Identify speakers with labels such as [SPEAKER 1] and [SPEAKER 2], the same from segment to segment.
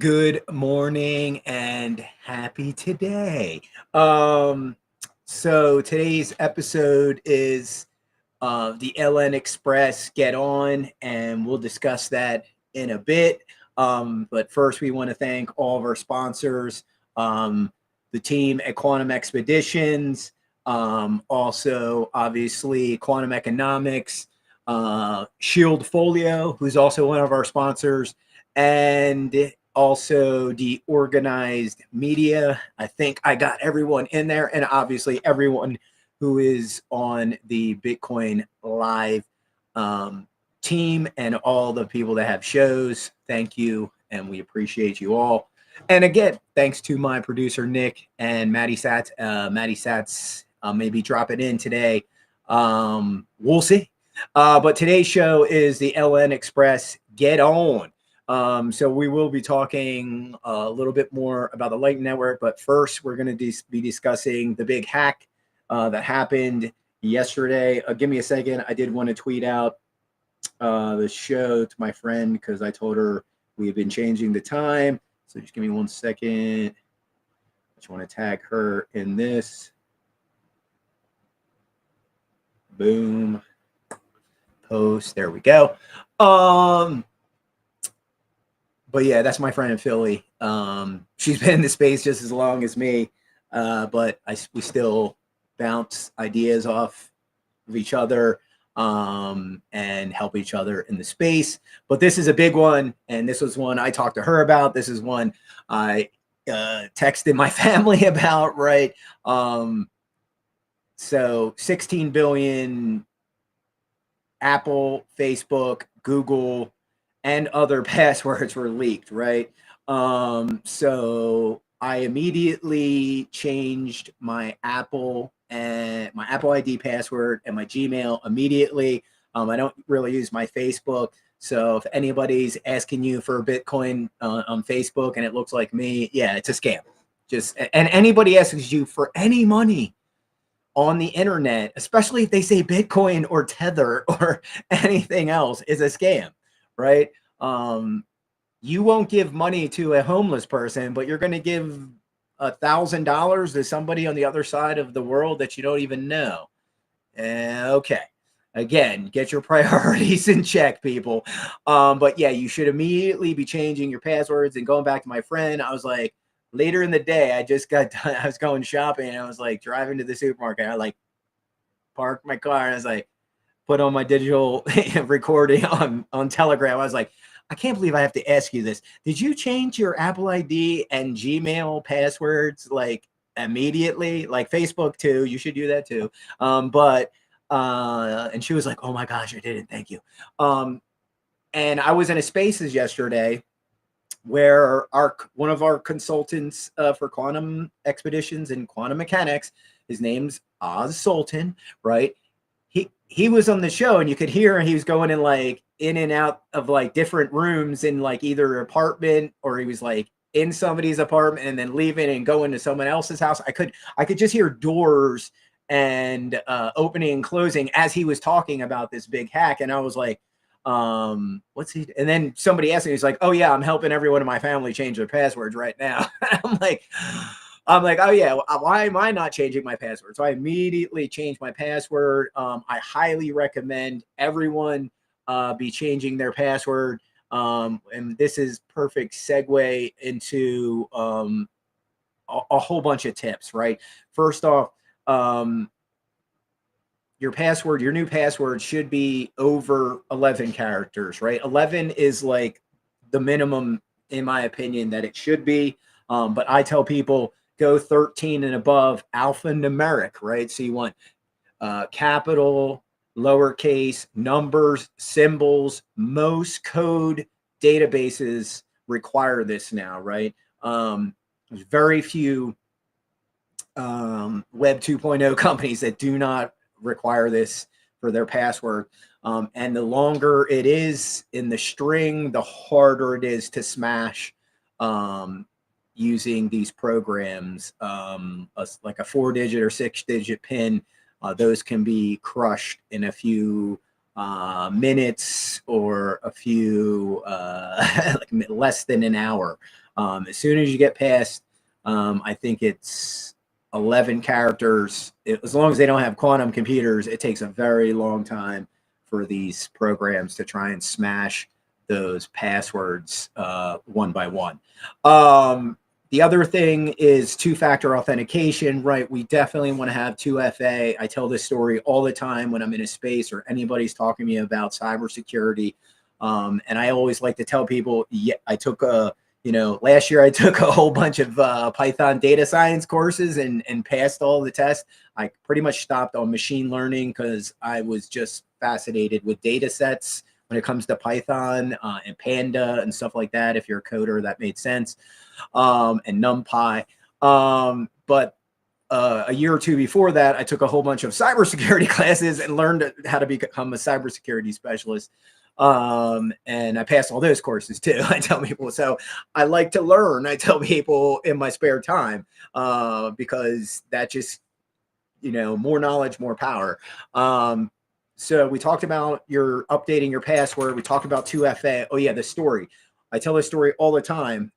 [SPEAKER 1] Good morning and happy today. Um, so today's episode is the LN Express Get On, and we'll discuss that in a bit. But first, we want to thank all of our sponsors, the team at Quantum Expeditions, also, obviously, Quantum Economics, Shield Folio, who's also one of our sponsors, and also the organized media. I think I got everyone in there, and obviously everyone who is on the Bitcoin Live team and all the people that have shows. Thank you, and we appreciate you all. And again, thanks to my producer Nick and Maddie Sats. Maddie Sats maybe drop it in today. We'll see. But today's show is the LN Express Get On. So we will be talking a little bit more about the Lightning Network, but first we're going to be discussing the big hack that happened yesterday. Give me a second. I did want to tweet out the show to my friend because I told her we have been changing the time. So just give me 1 second. I just want to tag her in this. Boom. Post. There we go. But yeah, that's my friend in Philly. She's been in the space just as long as me, but we still bounce ideas off of each other and help each other in the space. But this is a big one, and this was one I talked to her about. This is one I texted my family about, right? So 16 billion Apple, Facebook, Google, and other passwords were leaked, right? So I immediately changed my Apple ID password and my Gmail immediately. I don't really use my Facebook. So if anybody's asking you for Bitcoin on Facebook and it looks like me, yeah, it's a scam. And anybody asks you for any money on the internet, especially if they say Bitcoin or Tether or anything else, is a scam, right? You won't give money to a homeless person, but you're going to give $1,000 to somebody on the other side of the world that you don't even know. Okay. Again, get your priorities in check, people. But yeah, you should immediately be changing your passwords. And going back to my friend, I was like, later in the day, I just got done. I was going shopping and I was like driving to the supermarket. I like parked my car and I was like, put on my digital recording on Telegram. I was like, I can't believe I have to ask you this. Did you change your Apple ID and Gmail passwords like immediately? Like Facebook too. You should do that too. And she was like, oh my gosh, I didn't. Thank you. And I was in a spaces yesterday where one of our consultants for quantum expeditions and quantum mechanics, his name's Oz Sultan, right? He was on the show and you could hear he was going in and out of like different rooms in like either apartment, or he was like in somebody's apartment and then leaving and going to someone else's house. I could just hear doors and opening and closing as he was talking about this big hack. And I was like, what's he? And then somebody asked me, he's like, oh yeah, I'm helping everyone in my family change their passwords right now. I'm like, oh yeah, why am I not changing my password? So I immediately changed my password. I highly recommend everyone be changing their password. And this is perfect segue into a whole bunch of tips, right? First off, your new password should be over 11 characters, right? 11 is like the minimum, in my opinion, that it should be. But I tell people, go 13 and above, alphanumeric, right? So you want capital, lowercase, numbers, symbols. Most code databases require this now, right? There's very few Web 2.0 companies that do not require this for their password. And the longer it is in the string, the harder it is to smash using these programs. Like a 4-digit or 6-digit PIN, those can be crushed in a few minutes or a few like less than an hour. As soon as you get past, I think it's 11 characters, as long as they don't have quantum computers, it takes a very long time for these programs to try and smash those passwords one by one. The other thing is two-factor authentication, right? We definitely want to have 2FA. I tell this story all the time when I'm in a space or anybody's talking to me about cybersecurity. And I always like to tell people, yeah, I took last year I took a whole bunch of Python data science courses and passed all the tests. I pretty much stopped on machine learning because I was just fascinated with data sets when it comes to Python and Panda and stuff like that. If you're a coder, that made sense. And NumPy. But a year or two before that, I took a whole bunch of cybersecurity classes and learned how to become a cybersecurity specialist. And I passed all those courses too. I tell people, so I like to learn. I tell people in my spare time, because that just, more knowledge, more power. So we talked about your updating your password. We talked about 2FA. Oh yeah, the story. I tell this story all the time.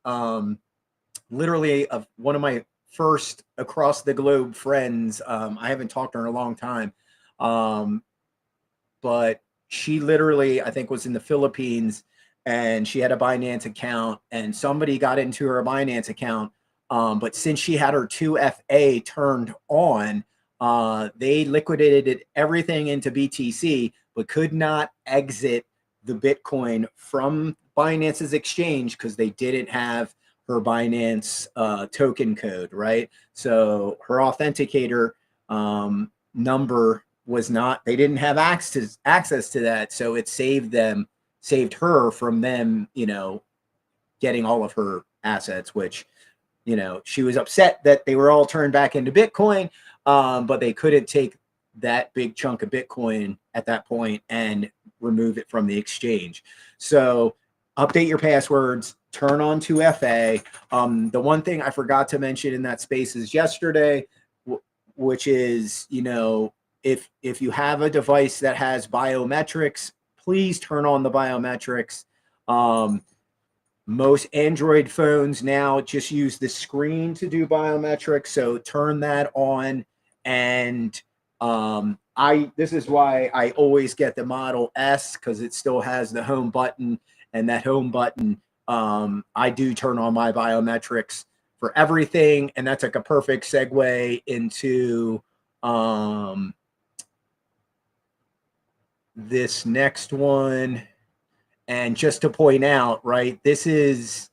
[SPEAKER 1] Literally of one of my first across the globe friends. I haven't talked to her in a long time. But she literally, I think, was in the Philippines, and she had a Binance account, and somebody got into her Binance account. But since she had her 2FA turned on, they liquidated everything into BTC, but could not exit the Bitcoin from Binance's exchange because they didn't have her Binance token code, right? So her authenticator number was not, they didn't have access to that. So it saved her from them, getting all of her assets, which, she was upset that they were all turned back into Bitcoin, but they couldn't take that big chunk of Bitcoin at that point and remove it from the exchange. So update your passwords, turn on 2FA. The one thing I forgot to mention in that Spaces yesterday, which is, if you have a device that has biometrics, please turn on the biometrics. Most Android phones now just use the screen to do biometrics, so turn that on. And this is why I always get the Model S, because it still has the home button, and that home button, I do turn on my biometrics for everything. And that's like a perfect segue into this next one. And just to point out, right, this is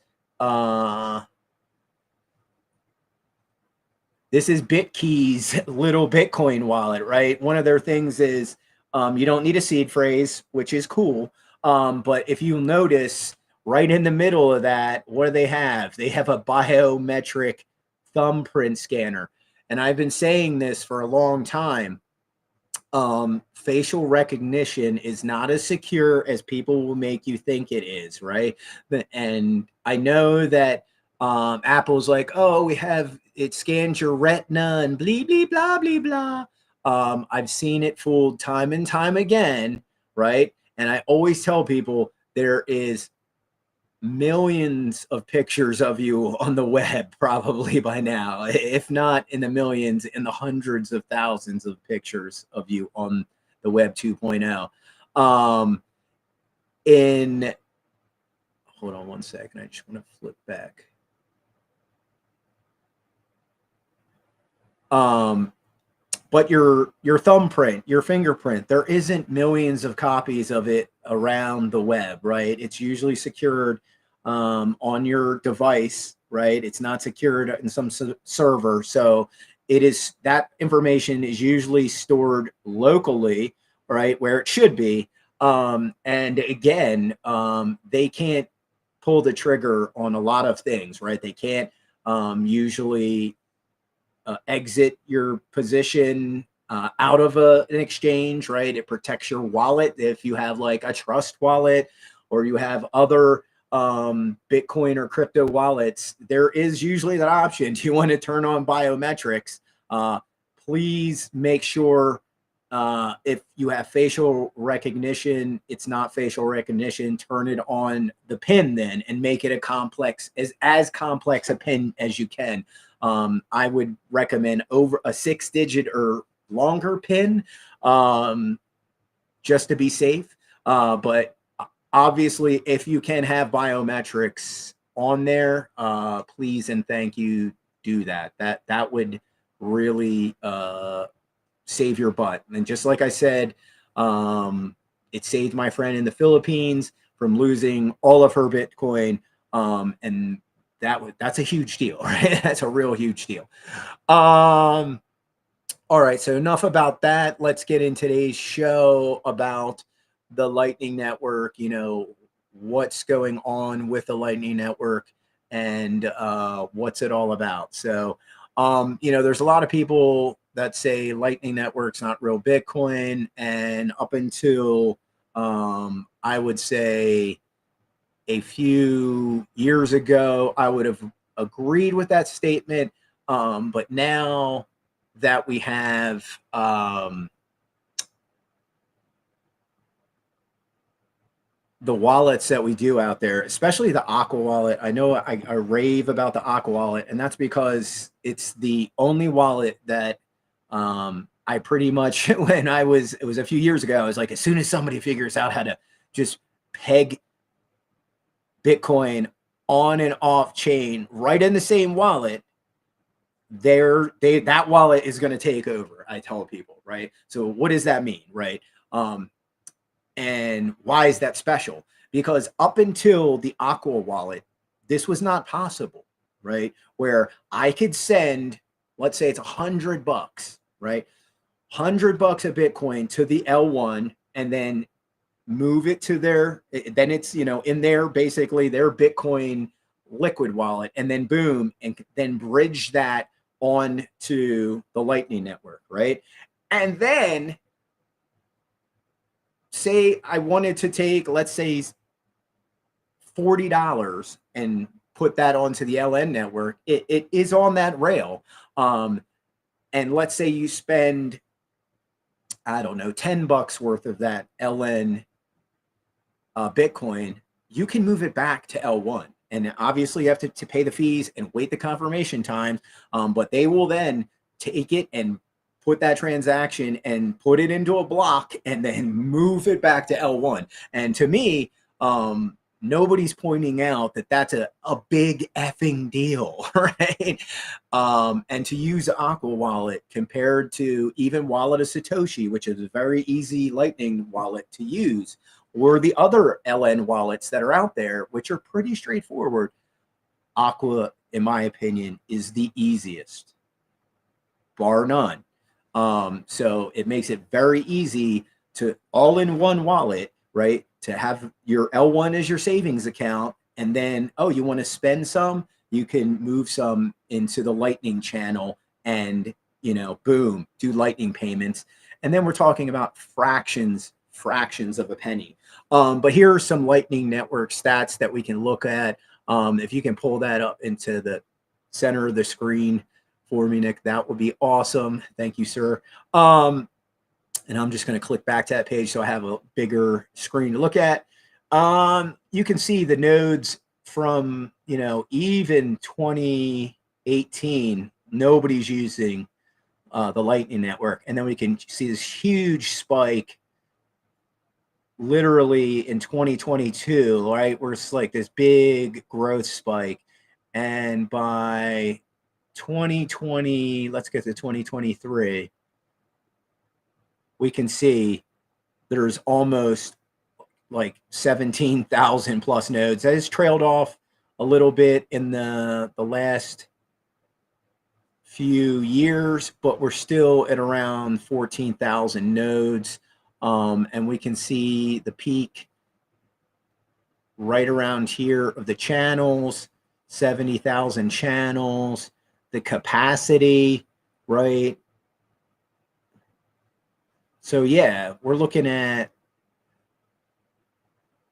[SPEAKER 1] BitKey's little Bitcoin wallet, right? One of their things is you don't need a seed phrase, which is cool. But if you notice, right in the middle of that, what do they have? They have a biometric thumbprint scanner. And I've been saying this for a long time. Facial recognition is not as secure as people will make you think it is, right? And I know that Apple's like, oh, it scans your retina and blah, blah, blah, blah, blah. I've seen it fooled time and time again, right? And I always tell people there is millions of pictures of you on the web probably by now, if not in the millions, in the hundreds of thousands of pictures of you on the web 2.0. Hold on one second, I just want to flip back. But your thumbprint, your fingerprint, there isn't millions of copies of it around the web, right? It's usually secured on your device, right? It's not secured in some server. So that information is usually stored locally, right, where it should be. And again, they can't pull the trigger on a lot of things, right? They can't usually exit your position out of an exchange, right? It protects your wallet if you have like a trust wallet or you have other Bitcoin or crypto wallets. There is usually that option. Do you want to turn on biometrics? Please make sure if you have facial recognition, it's not facial recognition. Turn it on the pin then and make it a complex, as complex a pin as you can. I would recommend over a 6-digit or longer pin, just to be safe. But obviously, if you can have biometrics on there, please and thank you, do that. That would really save your butt. And just like I said, it saved my friend in the Philippines from losing all of her Bitcoin. And that's a huge deal, right? That's a real huge deal. All right, so enough about that. Let's get in today's show about the Lightning Network, what's going on with the Lightning Network, and what's it all about. So, there's a lot of people that say Lightning Network's not real Bitcoin. And up until, I would say, a few years ago, I would have agreed with that statement. But now that we have the wallets that we do out there, especially the Aqua wallet. I know I rave about the Aqua wallet, and that's because it's the only wallet that I pretty much, it was a few years ago, I was like, as soon as somebody figures out how to just peg Bitcoin on and off chain right in the same wallet, that wallet is going to take over. I tell people, right? So what does that mean, right? And why is that special? Because up until the Aqua wallet, this was not possible, right? Where I could send, let's say it's $100, right? $100 of Bitcoin to the L1 and then move it to then it's, in their, basically their Bitcoin liquid wallet, and then boom, and then bridge that on to the Lightning Network, right? And then say I wanted to take, let's say, $40 and put that onto the LN network. It is on that rail. And let's say you spend, I don't know, $10 worth of that LN Bitcoin, you can move it back to L1. And obviously you have to pay the fees and wait the confirmation time. But they will then take it and put that transaction and put it into a block and then move it back to L1. And to me, nobody's pointing out that that's a big effing deal, right? And to use Aqua Wallet compared to even Wallet of Satoshi, which is a very easy Lightning wallet to use, or the other LN wallets that are out there, which are pretty straightforward, Aqua, in my opinion, is the easiest, bar none. So it makes it very easy to all in one wallet, right? To have your L1 as your savings account. And then, you want to spend some, you can move some into the Lightning channel and, boom, do Lightning payments. And then we're talking about fractions of a penny. But here are some Lightning Network stats that we can look at. If you can pull that up into the center of the screen for me, Nick, that would be awesome. Thank you, sir. And I'm just going to click back to that page so I have a bigger screen to look at. You can see the nodes from, even 2018, nobody's using the Lightning Network. And then we can see this huge spike literally in 2022, right? Where it's like this big growth spike. And by 2020, let's get to 2023, we can see there's almost like 17,000 plus nodes. That has trailed off a little bit in the last few years, but we're still at around 14,000 nodes. And we can see the peak right around here of the channels, 70,000 channels, the capacity, right? So yeah, we're looking at,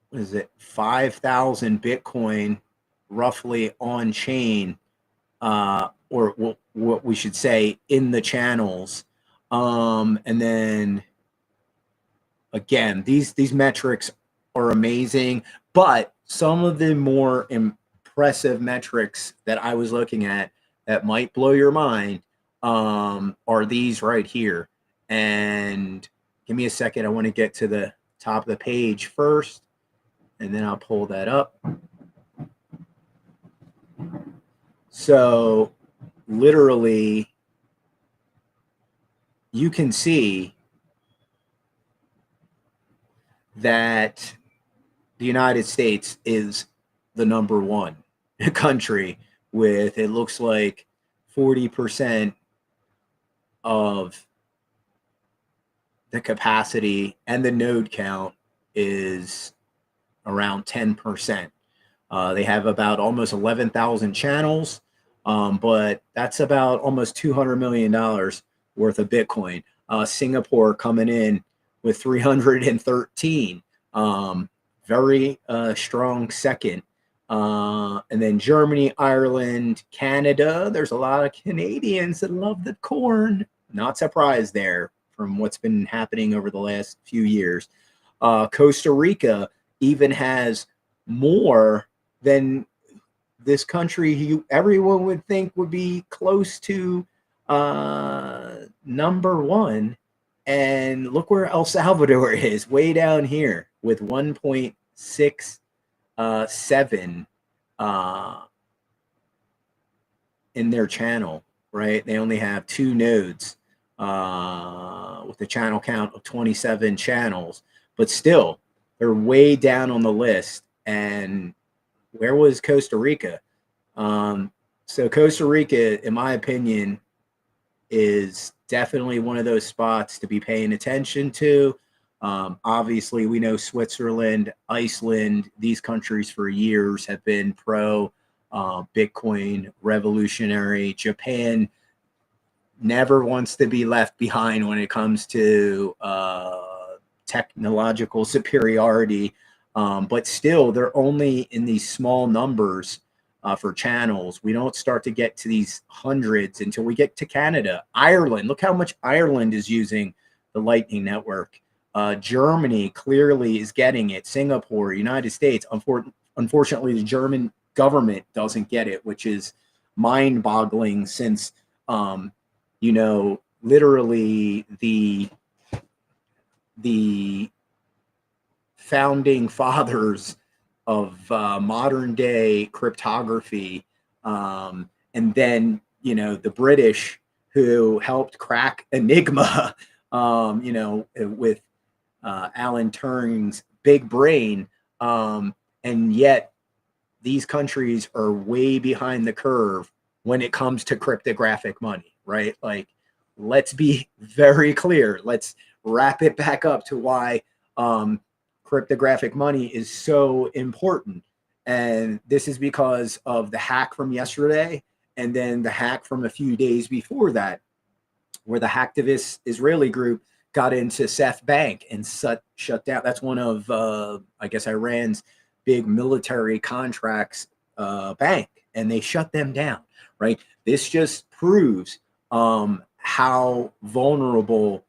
[SPEAKER 1] what is it, 5,000 Bitcoin roughly on chain, or what we should say in the channels. And then again, these metrics are amazing, but some of the more impressive metrics that I was looking at that might blow your mind are these right here. And give me a second. I want to get to the top of the page first, and then I'll pull that up. So literally, you can see that the United States is the number one country with, it looks like, 40% of the capacity, and the node count is around 10%. They have about almost 11,000 channels, but that's about almost $200 million worth of Bitcoin. Singapore coming in with 313, very strong second. And then Germany, Ireland, Canada. There's a lot of Canadians that love the corn. Not surprised there from what's been happening over the last few years. Costa Rica even has more than this country everyone would think would be close to number one. And look where El Salvador is, way down here with 1.67 in their channel, right? They only have 2 nodes with a channel count of 27 channels, but still they're way down on the list. And where was Costa Rica? So Costa Rica, in my opinion, is definitely one of those spots to be paying attention to. Obviously, we know Switzerland, Iceland, these countries for years have been pro Bitcoin, revolutionary. Japan never wants to be left behind when it comes to technological superiority. But still, they're only in these small numbers for channels. We don't start to get to these hundreds until we get to Canada. Ireland, look how much Ireland is using the Lightning Network. Germany clearly is getting it. Singapore, United States. Unfortunately, the German government doesn't get it, which is mind-boggling, since literally the founding fathers of modern day cryptography, and then the British, who helped crack Enigma, with Alan Turing's big brain, and yet these countries are way behind the curve when it comes to cryptographic money, right? Like, let's be very clear. Let's wrap it back up to why cryptographic money is so important. And this is because of the hack from yesterday, and then the hack from a few days before that, where the hacktivist Israeli group got into Seth Bank and shut down. That's one of, I guess, Iran's big military contracts bank, and they shut them down, right? This just proves how vulnerable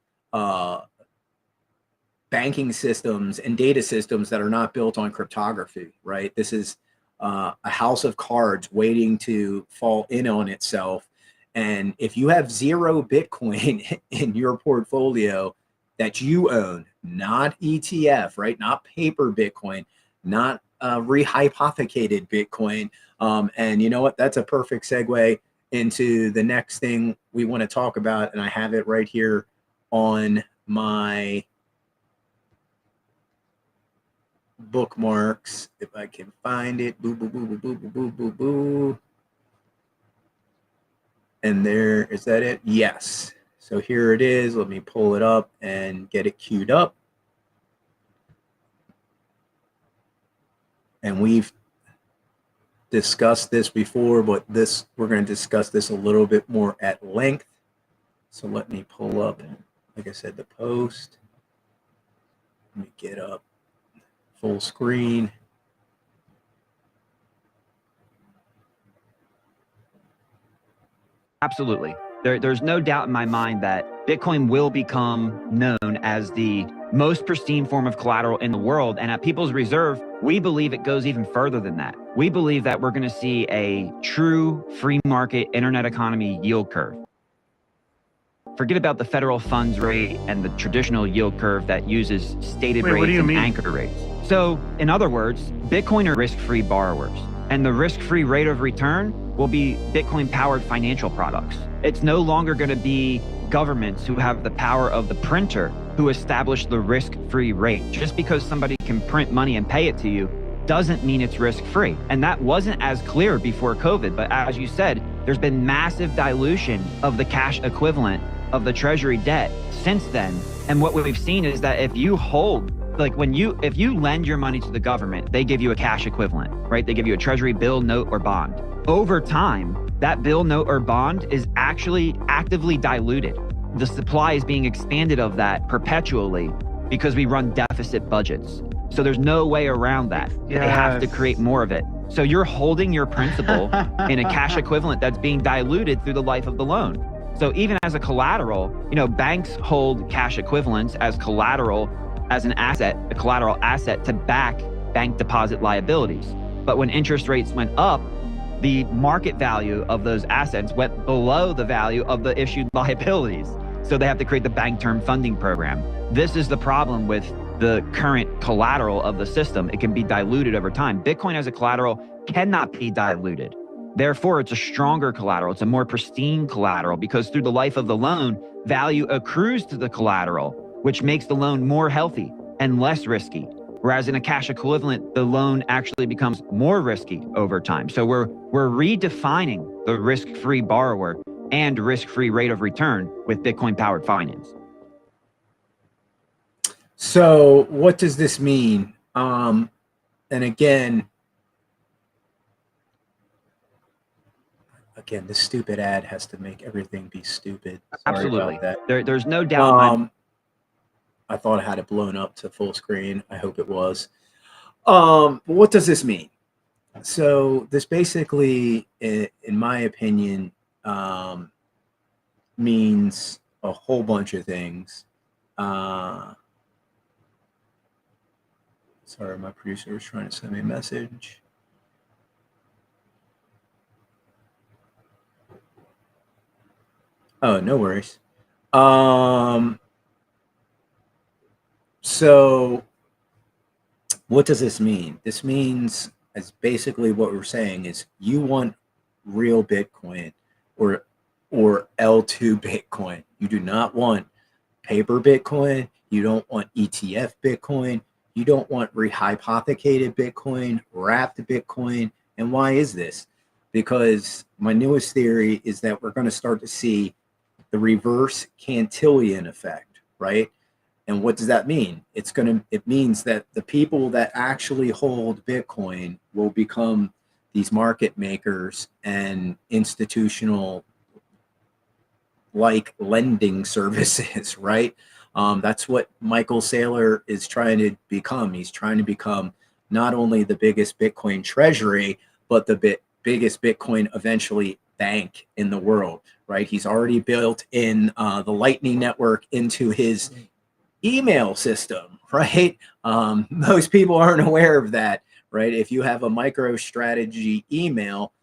[SPEAKER 1] banking systems and data systems that are not built on cryptography, right? This is a house of cards waiting to fall in on itself. And if you have 0 Bitcoin in your portfolio that you own, not ETF, right? Not paper Bitcoin, not rehypothecated Bitcoin. And you know what? That's a perfect segue into the next thing we want to talk about. And I have it right here on my bookmarks, if I can find it. Boo, boo, boo, boo, boo, boo, boo, boo. And there, is that it? Yes. So here it is. Let me pull it up and get it queued up. And we've discussed this before, but we're going to discuss this a little bit more at length. So let me pull up, like I said, the post. Let me get up full screen.
[SPEAKER 2] Absolutely. There's no doubt in my mind that Bitcoin will become known as the most pristine form of collateral in the world. And at People's Reserve, we believe it goes even further than that. We believe that we're going to see a true free market internet economy yield curve. Forget about the federal funds rate and the traditional yield curve that uses stated rates and anchor rates. So in other words, Bitcoin are risk-free borrowers, and the risk-free rate of return will be Bitcoin-powered financial products. It's no longer going to be governments who have the power of the printer who establish the risk-free rate. Just because somebody can print money and pay it to you doesn't mean it's risk-free. And that wasn't as clear before COVID, but as you said, there's been massive dilution of the cash equivalent of the treasury debt since then. And what we've seen is that if you hold, like if you lend your money to the government, they give you a cash equivalent, right? They give you a treasury bill, note, or bond. Over time, that bill, note, or bond is actually actively diluted. The supply is being expanded of that perpetually because we run deficit budgets. So there's no way around that. Yes. They have to create more of it. So you're holding your principal in a cash equivalent that's being diluted through the life of the loan. So even as a collateral, banks hold cash equivalents as collateral, as an asset, a collateral asset to back bank deposit liabilities. But when interest rates went up, the market value of those assets went below the value of the issued liabilities. So they have to create the bank term funding program. This is the problem with the current collateral of the system. It can be diluted over time. Bitcoin as a collateral cannot be diluted. Therefore, it's a stronger collateral. It's a more pristine collateral because through the life of the loan, value accrues to the collateral, which makes the loan more healthy and less risky. Whereas in a cash equivalent, the loan actually becomes more risky over time. So we're redefining the risk-free borrower and risk-free rate of return with Bitcoin-powered finance.
[SPEAKER 1] So what does this mean? And again, this stupid ad has to make everything be stupid. Sorry
[SPEAKER 2] Absolutely.
[SPEAKER 1] about that.
[SPEAKER 2] There's no doubt.
[SPEAKER 1] I thought I had it blown up to full screen. I hope it was. What does this mean? So this basically, in my opinion, means a whole bunch of things. Sorry, my producer was trying to send me a message. Oh, no worries. So what does this mean? This means, as basically what we're saying is, you want real Bitcoin or L2 Bitcoin. You do not want paper Bitcoin. You don't want ETF Bitcoin. You don't want rehypothecated Bitcoin, wrapped Bitcoin. And why is this? Because my newest theory is that we're going to start to see the reverse Cantillon effect, right? And what does that mean? It means that the people that actually hold Bitcoin will become these market makers and institutional like lending services, right? That's what Michael Saylor is trying to become. He's trying to become not only the biggest Bitcoin treasury, but the biggest Bitcoin eventually bank in the world, right? He's already built in the Lightning Network into his email system, right? Most people aren't aware of that, right? If you have a MicroStrategy email,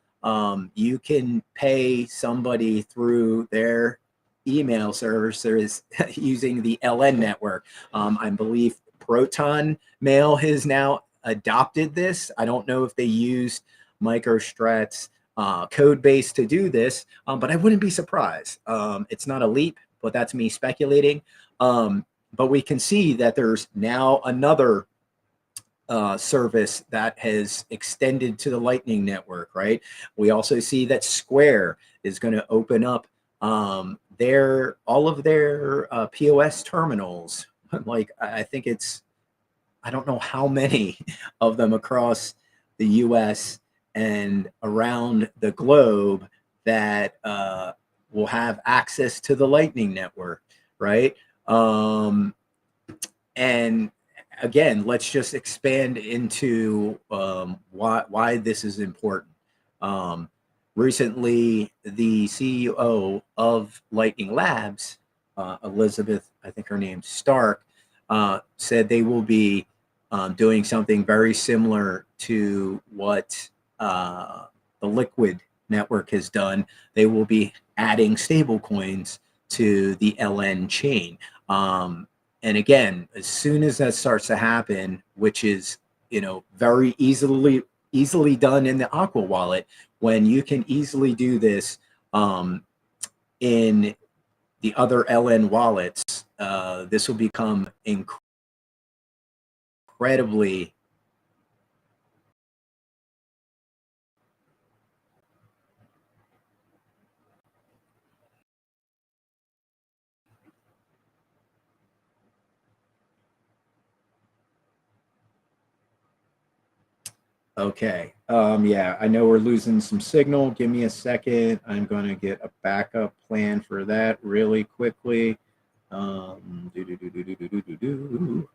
[SPEAKER 1] you can pay somebody through their email services using the LN network. I believe Proton Mail has now adopted this. I don't know if they used MicroStrat's code base to do this, but I wouldn't be surprised. It's not a leap, but that's me speculating. But we can see that there's now another service that has extended to the Lightning Network, right? We also see that Square is going to open up all of their POS terminals. Like, I think I don't know how many of them across the US and around the globe that will have access to the Lightning Network, right? And again, let's just expand into why this is important. Recently, the CEO of Lightning Labs, Elizabeth, I think her name's Stark, said they will be doing something very similar to what the Liquid network has done. They will be adding stable coins to the LN chain. And again, as soon as that starts to happen, which is, very easily done in the Aqua wallet, when you can easily do this in the other LN wallets, this will become incredibly. Okay. Yeah, I know we're losing some signal. Give me a second. I'm going to get a backup plan for that really quickly. Do, do, do, do, do, do, do, do.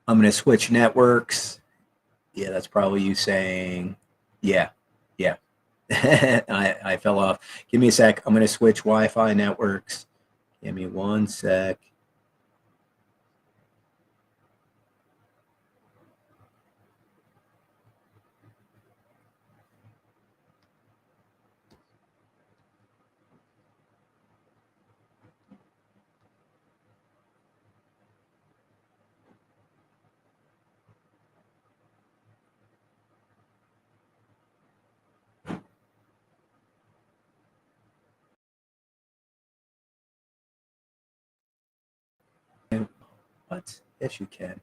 [SPEAKER 1] I'm going to switch networks. Yeah, that's probably you saying, yeah, yeah. I fell off. Give me a sec. I'm going to switch Wi-Fi networks. Give me one sec. What? Yes, you can.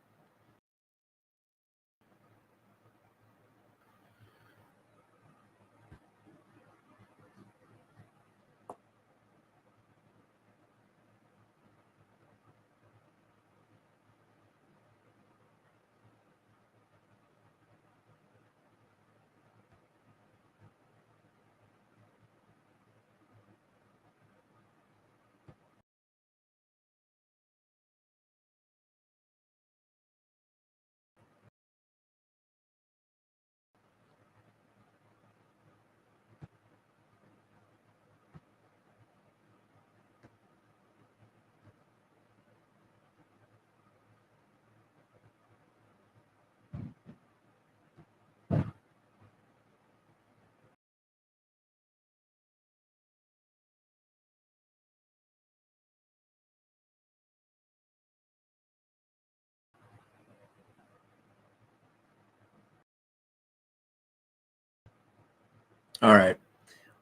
[SPEAKER 1] All right.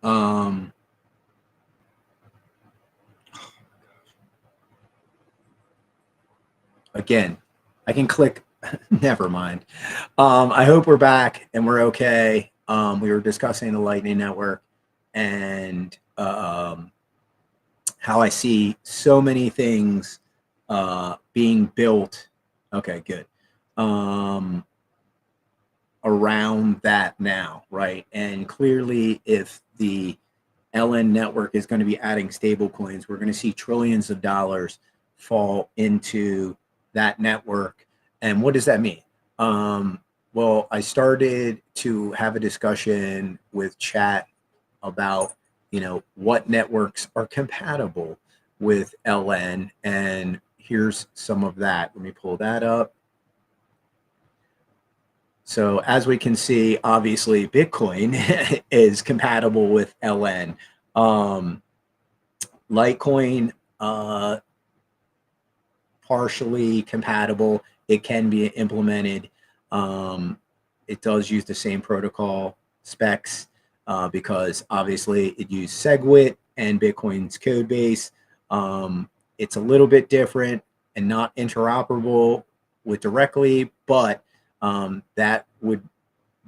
[SPEAKER 1] Um, Again, I can click. Never mind. I hope we're back and we're okay. We were discussing the Lightning Network and how I see so many things being built. Okay, good. Around that now, right? And clearly, if the LN network is going to be adding stable coins, we're going to see trillions of dollars fall into that network. And what does that mean? Well, I started to have a discussion with chat about, what networks are compatible with LN. And here's some of that. Let me pull that up. So as we can see, obviously Bitcoin is compatible with LN. Litecoin, partially compatible. It can be implemented. It does use the same protocol specs because obviously it used SegWit and Bitcoin's code base. It's a little bit different and not interoperable with directly, but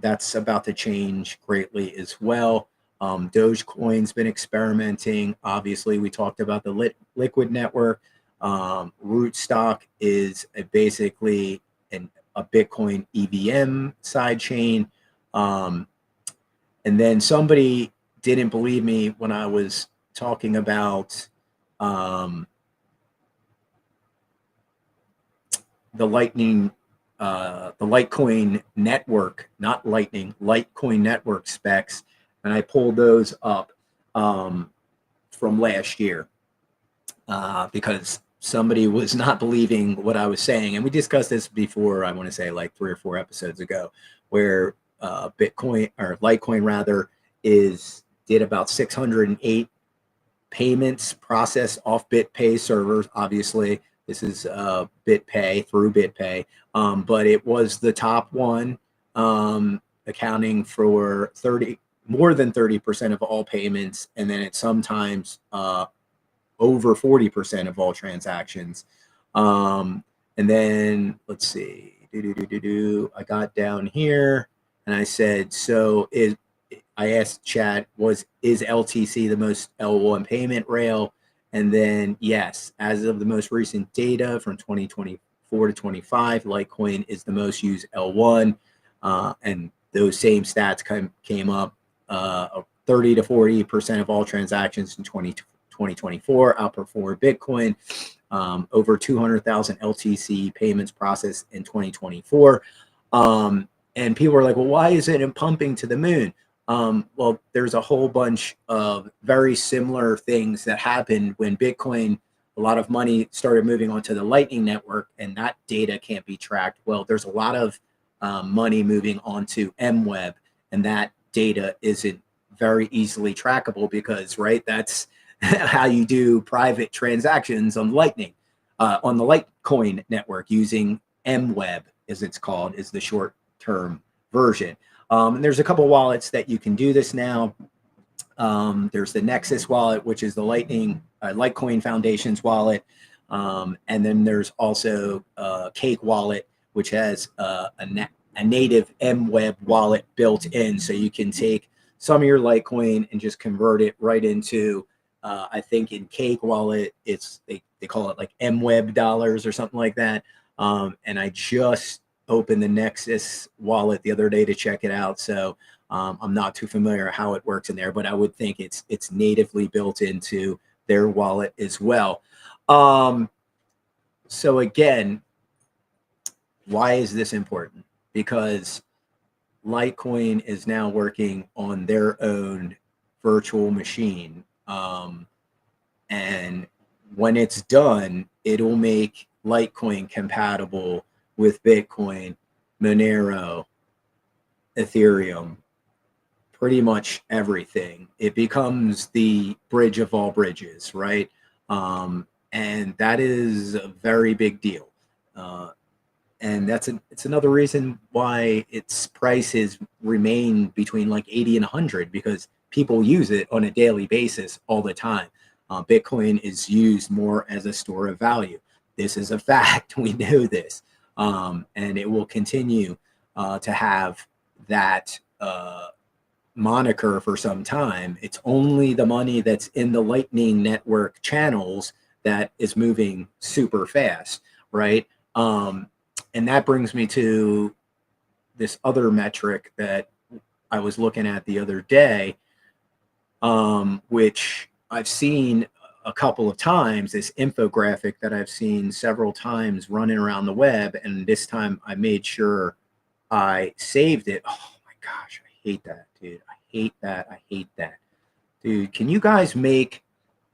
[SPEAKER 1] that's about to change greatly as well. Dogecoin's been experimenting. Obviously, we talked about the Liquid network. Rootstock is basically a Bitcoin EVM side chain. And then somebody didn't believe me when I was talking about the Litecoin network, not Lightning, Litecoin network specs, and I pulled those up from last year because somebody was not believing what I was saying. And we discussed this before, I want to say like 3 or 4 episodes ago, where Bitcoin, or Litecoin rather, did about 608 payments processed off BitPay servers. Obviously, this is BitPay, through BitPay, but it was the top one, accounting for more than 30% of all payments, and then it's sometimes over 40% of all transactions. And then let's see, I got down here and I said, I asked chat, is LTC the most L1 payment rail? And then yes, as of the most recent data from 2024 to 25, Litecoin is the most used L1. And those same stats came up, 30 to 40% of all transactions in 2024 outperformed Bitcoin. Over 200,000 LTC payments processed in 2024. And people are like, well, why is it pumping to the moon? Well, there's a whole bunch of very similar things that happened when Bitcoin, a lot of money started moving onto the Lightning Network, and that data can't be tracked. Well, there's a lot of money moving onto MWeb, and that data isn't very easily trackable because, right, that's how you do private transactions on Lightning, on the Litecoin network, using MWeb, as it's called, is the short term version. And there's a couple wallets that you can do this now. There's the Nexus wallet, which is the Litecoin Foundation's wallet. And then there's also Cake wallet, which has a native MWeb wallet built in. So you can take some of your Litecoin and just convert it right into, I think in Cake wallet, they call it like MWeb dollars or something like that. And I just opened the Nexus wallet the other day to check it out. So I'm not too familiar how it works in there, but I would think it's natively built into their wallet as well. So again, why is this important? Because Litecoin is now working on their own virtual machine. And when it's done, it'll make Litecoin compatible with Bitcoin, Monero, Ethereum, pretty much everything. It becomes the bridge of all bridges, right? And that is a very big deal. And it's another reason why its prices remain between like 80 and 100, because people use it on a daily basis all the time. Bitcoin is used more as a store of value. This is a fact. We know this. And it will continue to have that moniker for some time. It's only the money that's in the Lightning Network channels that is moving super fast, right? And that brings me to this other metric that I was looking at the other day, which I've seen a couple of times, this infographic that I've seen several times running around the web. And this time I made sure I saved it. Oh my gosh, I hate that, dude. I hate that. I hate that. Dude, can you guys make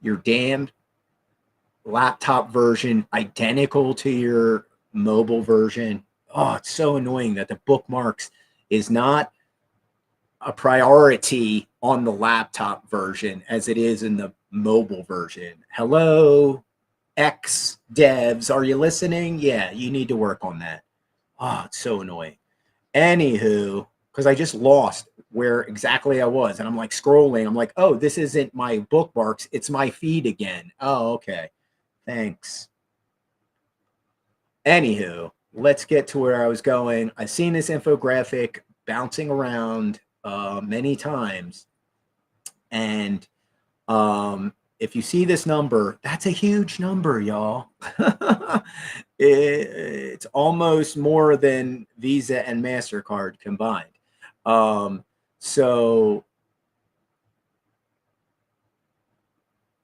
[SPEAKER 1] your damn laptop version identical to your mobile version? Oh, it's so annoying that the bookmarks is not a priority on the laptop version as it is in the mobile version. Hello, X devs, are you listening? Yeah, you need to work on that. Oh, it's so annoying. Anywho, because I just lost where exactly I was, and I'm like scrolling. I'm like, oh, this isn't my bookmarks, it's my feed again. Oh, okay. Thanks. Anywho, let's get to where I was going. I've seen this infographic bouncing around many times. And if you see this number, that's a huge number, y'all. It's almost more than Visa and MasterCard combined. So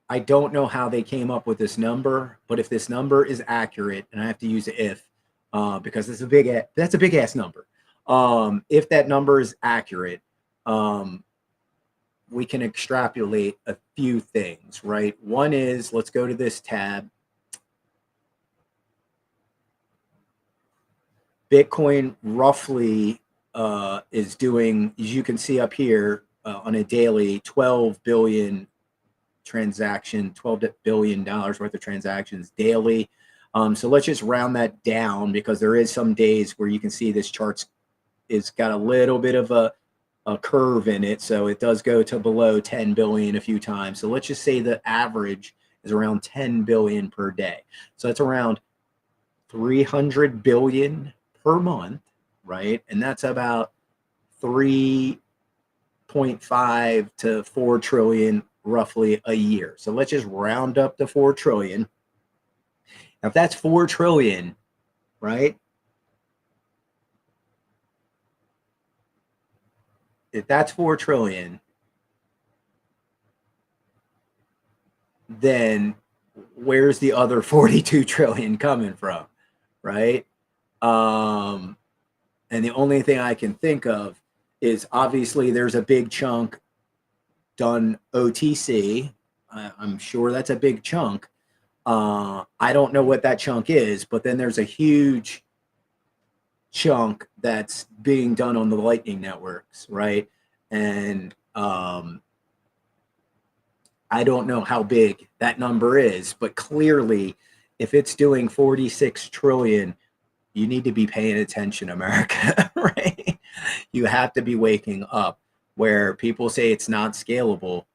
[SPEAKER 1] I don't know how they came up with this number, but if this number is accurate, and I have to use the if, because that's a big ass number. If that number is accurate, we can extrapolate a few things, right? One is, let's go to this tab. Bitcoin roughly is doing, as you can see up here, on a daily 12 billion $12 billion worth of transactions daily. So let's just round that down, because there is some days where you can see this chart's is got a little bit of a curve in it. So it does go to below 10 billion a few times. So let's just say the average is around 10 billion per day. So that's around 300 billion per month, right? And that's about 3.5 to 4 trillion roughly a year. So let's just round up to 4 trillion. Now, if that's 4 trillion, right? If that's 4 trillion, then where's the other 42 trillion coming from, right? And the only thing I can think of is, obviously there's a big chunk done OTC. I'm sure that's a big chunk. I don't know what that chunk is, but then there's a huge chunk that's being done on the Lightning networks, right? And I don't know how big that number is, but clearly, if it's doing 46 trillion, you need to be paying attention, America, right? You have to be waking up. Where people say it's not scalable,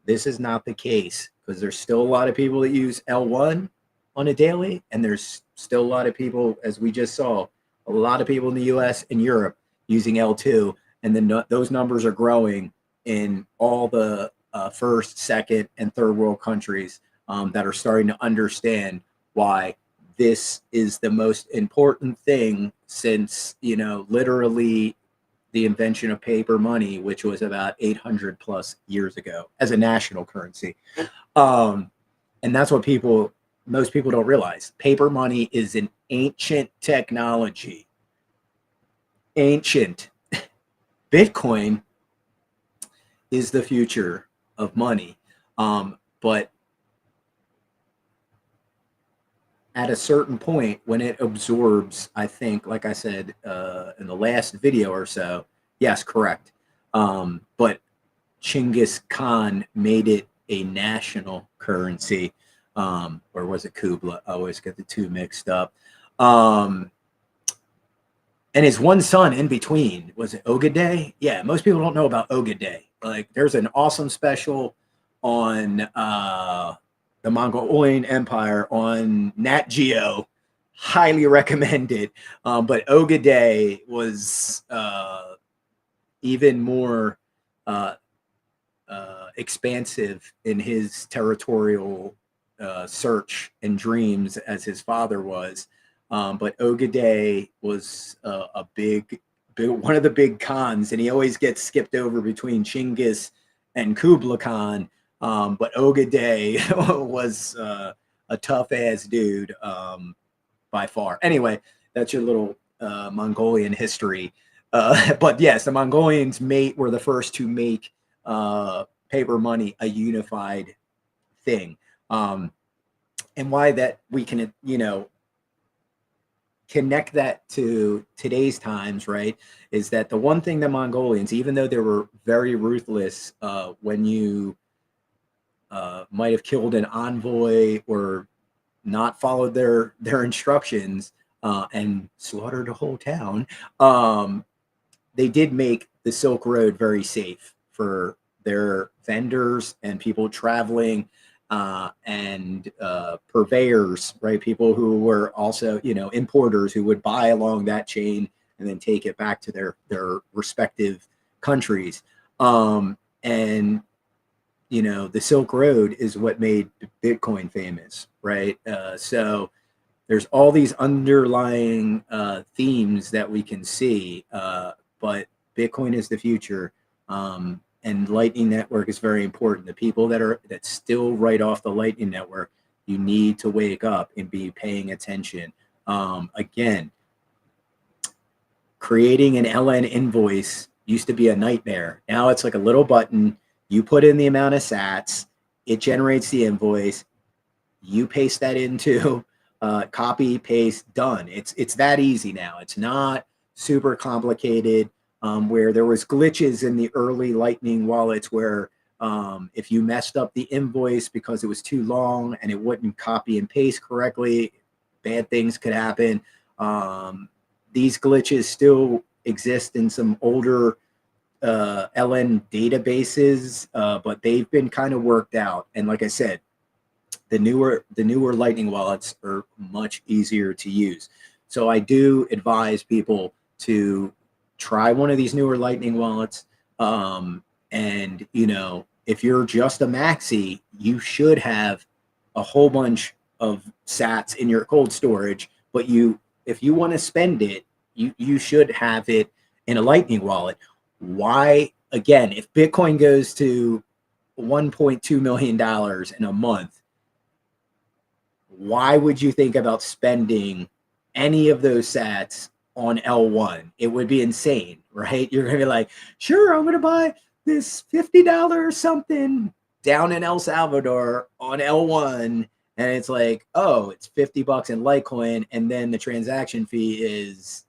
[SPEAKER 1] this is not the case, because there's still a lot of people that use L1 on a daily, and there's still a lot of people, as we just saw, a lot of people in the US and Europe using L2, and then those numbers are growing in all the first, second, and third world countries that are starting to understand why this is the most important thing since, literally the invention of paper money, which was about 800 plus years ago as a national currency. And that's what most people don't realize. Paper money is an ancient technology. Ancient. Bitcoin is the future of money. But at a certain point, when it absorbs, I think, like I said in the last video or so, yes, correct. But Genghis Khan made it a national currency, or was it Kubla? I always get the two mixed up. And his one son in between, was it Ogaday? Yeah, most people don't know about Ogaday. Like, there's an awesome special on the Mongolian Empire on Nat Geo. Highly recommend it. But Ogaday was even more expansive in his territorial search and dreams as his father was. But Ogaday was a big, one of the big Khans, and he always gets skipped over between Chinggis and Kublai Khan. But Ogaday was a tough ass dude by far. Anyway, that's your little Mongolian history. But yes, the Mongolians were the first to make paper money a unified thing. And why that we can, connect that to today's times, right, is that the one thing the Mongolians, even though they were very ruthless when you might have killed an envoy or not followed their instructions and slaughtered a whole town, they did make the Silk Road very safe for their vendors and people traveling and purveyors, right? People who were also, importers who would buy along that chain and then take it back to their respective countries. And the Silk Road is what made Bitcoin famous, right? So there's all these underlying themes that we can see, but Bitcoin is the future, and Lightning Network is very important. The people that still write off the Lightning Network, you need to wake up and be paying attention. Again, creating an LN invoice used to be a nightmare. Now it's like a little button. You put in the amount of sats, it generates the invoice. You paste that into copy, paste, done. It's that easy now. It's not super complicated. Where there was glitches in the early Lightning wallets where if you messed up the invoice because it was too long and it wouldn't copy and paste correctly, bad things could happen. These glitches still exist in some older LN databases, but they've been kind of worked out. And like I said, the newer Lightning wallets are much easier to use. So I do advise people to try one of these newer Lightning wallets. And if you're just a maxi, you should have a whole bunch of sats in your cold storage. But if you want to spend it, you should have it in a Lightning wallet. Why? Again, if Bitcoin goes to $1.2 million in a month, why would you think about spending any of those sats on L1? It would be insane, right? You're going to be like, sure, I'm going to buy this $50 something down in El Salvador on L1. And it's like, oh, it's $50 in Litecoin. And then the transaction fee is,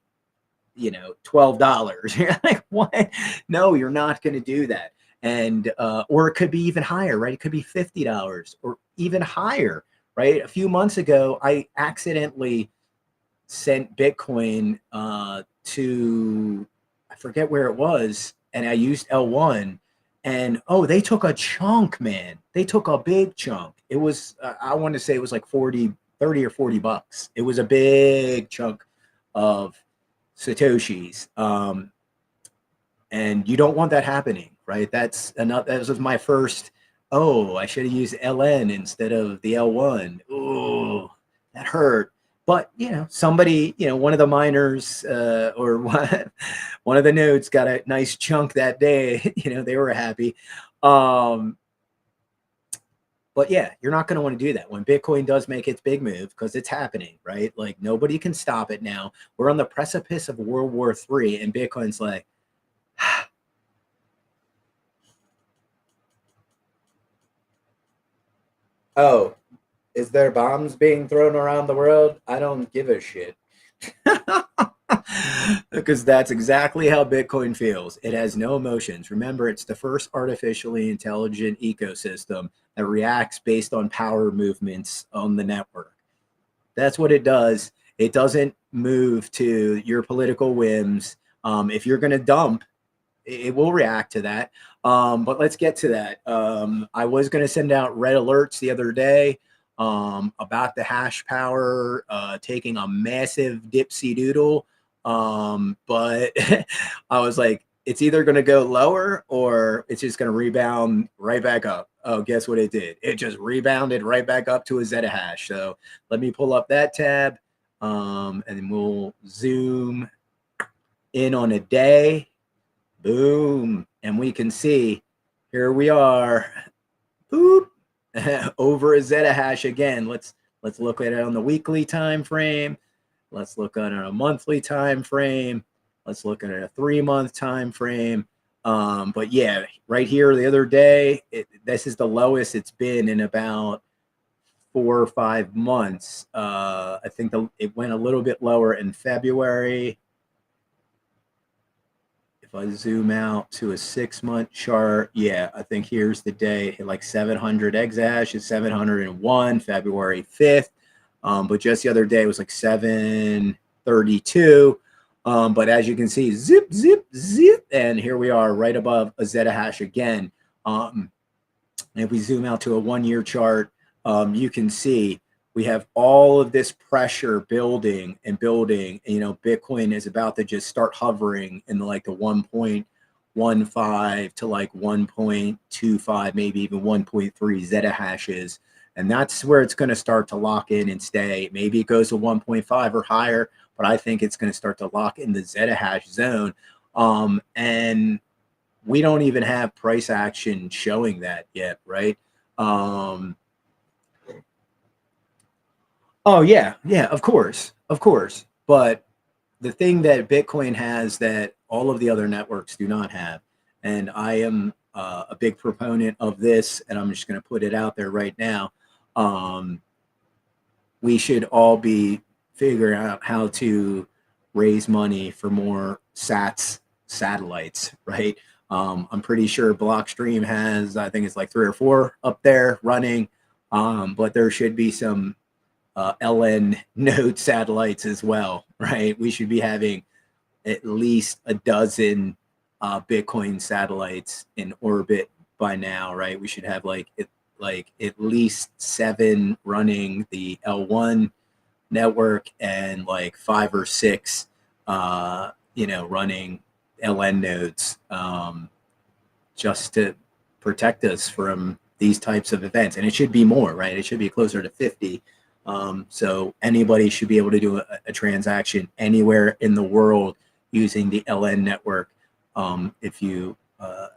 [SPEAKER 1] $12. You're like, what? No, you're not going to do that. And, or it could be even higher, right? It could be $50 or even higher. Right. A few months ago, I accidentally sent Bitcoin to, I forget where it was, and I used L1. And they took a chunk, man. They took a big chunk. It was, I want to say it was like 30 or $40. It was a big chunk of Satoshis. And you don't want that happening, right? That was my first. Oh, I should have used LN instead of the L1. Oh, that hurt. But, somebody, one of the miners or one of the nodes got a nice chunk that day. They were happy. But yeah, you're not going to want to do that when Bitcoin does make its big move, because it's happening, right? Like nobody can stop it now. We're on the precipice of World War III, and Bitcoin's like, oh, is there bombs being thrown around the world? I don't give a shit. Because that's exactly how Bitcoin feels. It has no emotions. Remember, it's the first artificially intelligent ecosystem that reacts based on power movements on the network. That's what it does. It doesn't move to your political whims. If you're going to dump, it will react to that. But let's get to that. I was going to send out red alerts the other day about the hash power taking a massive dipsy doodle. But I was like, it's either going to go lower or it's just going to rebound right back up. Oh, guess what it did? It just rebounded right back up to a zettahash. So let me pull up that tab and then we'll zoom in on a day. Boom. And we can see here we are. Boop. Over a zettahash again. Let's look at it on the weekly time frame. Let's look at it on a monthly time frame. Let's look at it a 3-month time frame. But yeah, right here the other day, this is the lowest it's been in about 4 or 5 months. I think it went a little bit lower in February. If I zoom out to a 6-month chart, yeah, I think here's the day, like 700 exahash is 701, February 5th. But just the other day it was like 732. But as you can see, zip, zip, zip. And here we are right above a zettahash again. And if we zoom out to a 1-year chart, you can see we have all of this pressure building and building. Bitcoin is about to just start hovering in the 1.15 to 1.25, maybe even 1.3 zettahashes. And that's where it's going to start to lock in and stay. Maybe it goes to 1.5 or higher, but I think it's going to start to lock in the zettahash zone. And we don't even have price action showing that yet, right? Oh yeah, of course. But the thing that Bitcoin has that all of the other networks do not have, and I am a big proponent of this, and I'm just going to put it out there right now. we should all be figuring out how to raise money for more satellites, right? I'm pretty sure Blockstream has, I think it's like 3 or 4 up there running, but there should be some LN node satellites as well, right? We should be having at least a dozen Bitcoin satellites in orbit by now, right? We should have like at least 7 running the L1 network and like 5 or 6, running LN nodes, just to protect us from these types of events. And it should be more, right? It should be closer to 50. So anybody should be able to do a transaction anywhere in the world using the LN network, if you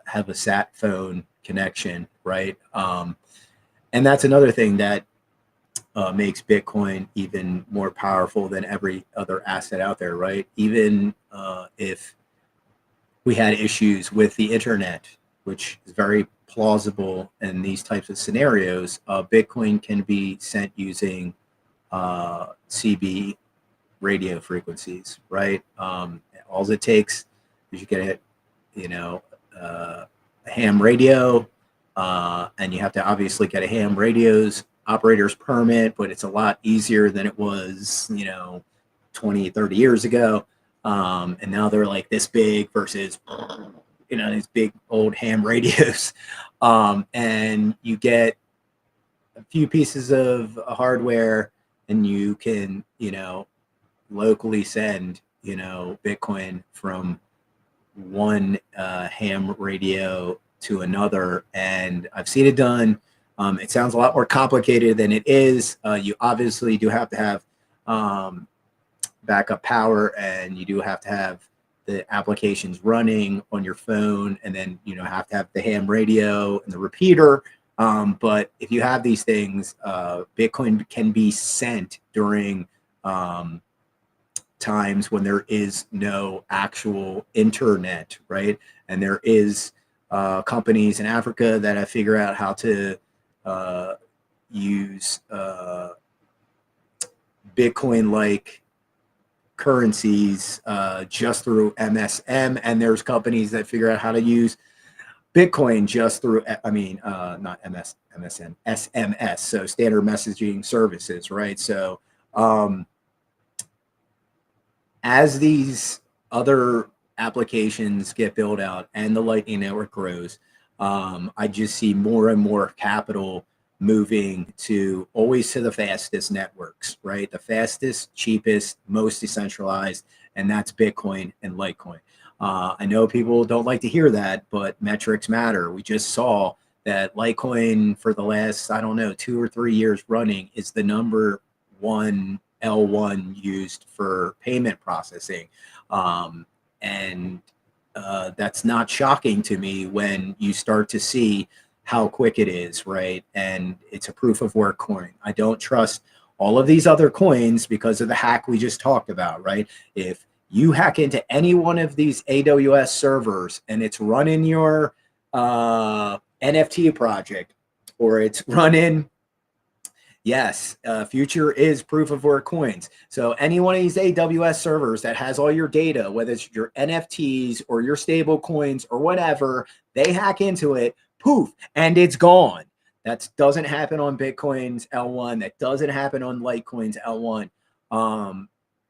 [SPEAKER 1] have a sat phone connection, right? And that's another thing that makes Bitcoin even more powerful than every other asset out there, right? Even if we had issues with the internet, which is very plausible in these types of scenarios, Bitcoin can be sent using CB radio frequencies, right? All it takes is you get a ham radio, and you have to obviously get a ham radio's operator's permit, but it's a lot easier than it was, 20, 30 years ago. And now they're like this big versus, these big old ham radios. And you get a few pieces of hardware and you can, locally send, Bitcoin from one ham radio to another. And I've seen it done. It sounds a lot more complicated than it is. You obviously do have to have backup power, and you do have to have the applications running on your phone, and then have to have the ham radio and the repeater. But if you have these things, Bitcoin can be sent during times when there is no actual internet, right? And there is companies in Africa that have figured out how to use Bitcoin-like currencies just through MSM, and there's companies that figure out how to use Bitcoin just through, not MSN, SMS, so standard messaging services, right? So as these other applications get built out and the Lightning Network grows, I just see more and more capital moving to always to the fastest networks, right? The fastest, cheapest, most decentralized, and that's Bitcoin and Litecoin. I know people don't like to hear that, but metrics matter. We just saw that Litecoin for the last, 2 or 3 years running is the number one L1 used for payment processing. And that's not shocking to me when you start to see how quick it is, right? And it's a proof of work coin. I don't trust all of these other coins because of the hack we just talked about, right? If you hack into any one of these AWS servers and it's running your NFT project, or it's running, yes, future is proof of work coins. So any one of these AWS servers that has all your data, whether it's your NFTs or your stable coins or whatever, they hack into it, poof, and it's gone. That doesn't happen on Bitcoin's L1. That doesn't happen on Litecoin's L1.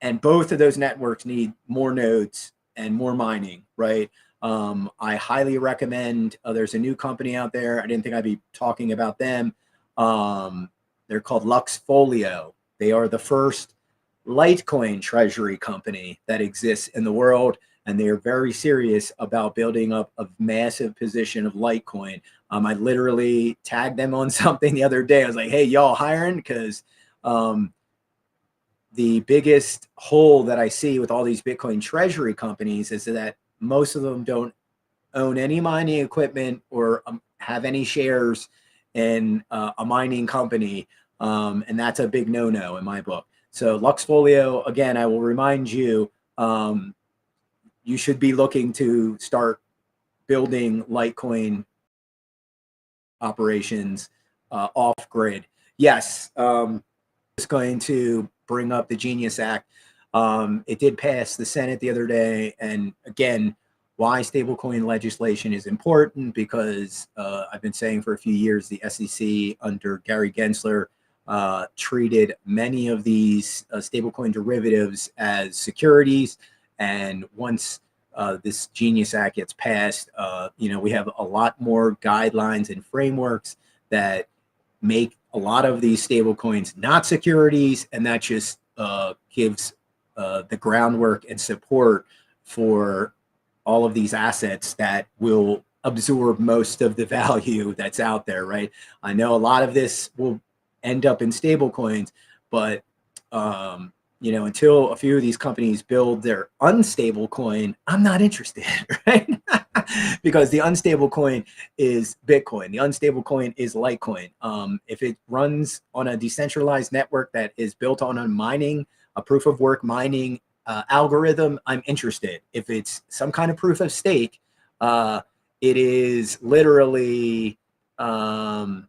[SPEAKER 1] And both of those networks need more nodes and more mining, right? I highly recommend, there's a new company out there. I didn't think I'd be talking about them. They're called Luxfolio. They are the first Litecoin treasury company that exists in the world, and they are very serious about building up a massive position of Litecoin. I literally tagged them on something the other day. I was like, hey, y'all hiring? Because the biggest hole that I see with all these Bitcoin treasury companies is that most of them don't own any mining equipment or have any shares in a mining company. And that's a big no-no in my book. So Luxfolio, again, I will remind you, you should be looking to start building Litecoin operations off grid. Yes. just going to bring up the Genius Act. It did pass the Senate the other day, and again, why stablecoin legislation is important, because I've been saying for a few years the SEC under Gary Gensler treated many of these stablecoin derivatives as securities, and once this Genius Act gets passed, we have a lot more guidelines and frameworks that make a lot of these stablecoins not securities, and that just gives the groundwork and support for all of these assets that will absorb most of the value that's out there, right? I know a lot of this will end up in stablecoins, but until a few of these companies build their unstable coin, I'm not interested, right? Because the unstable coin is Bitcoin. The unstable coin is Litecoin. If it runs on a decentralized network that is built on a proof of work mining algorithm, I'm interested. If it's some kind of proof of stake, it is literally a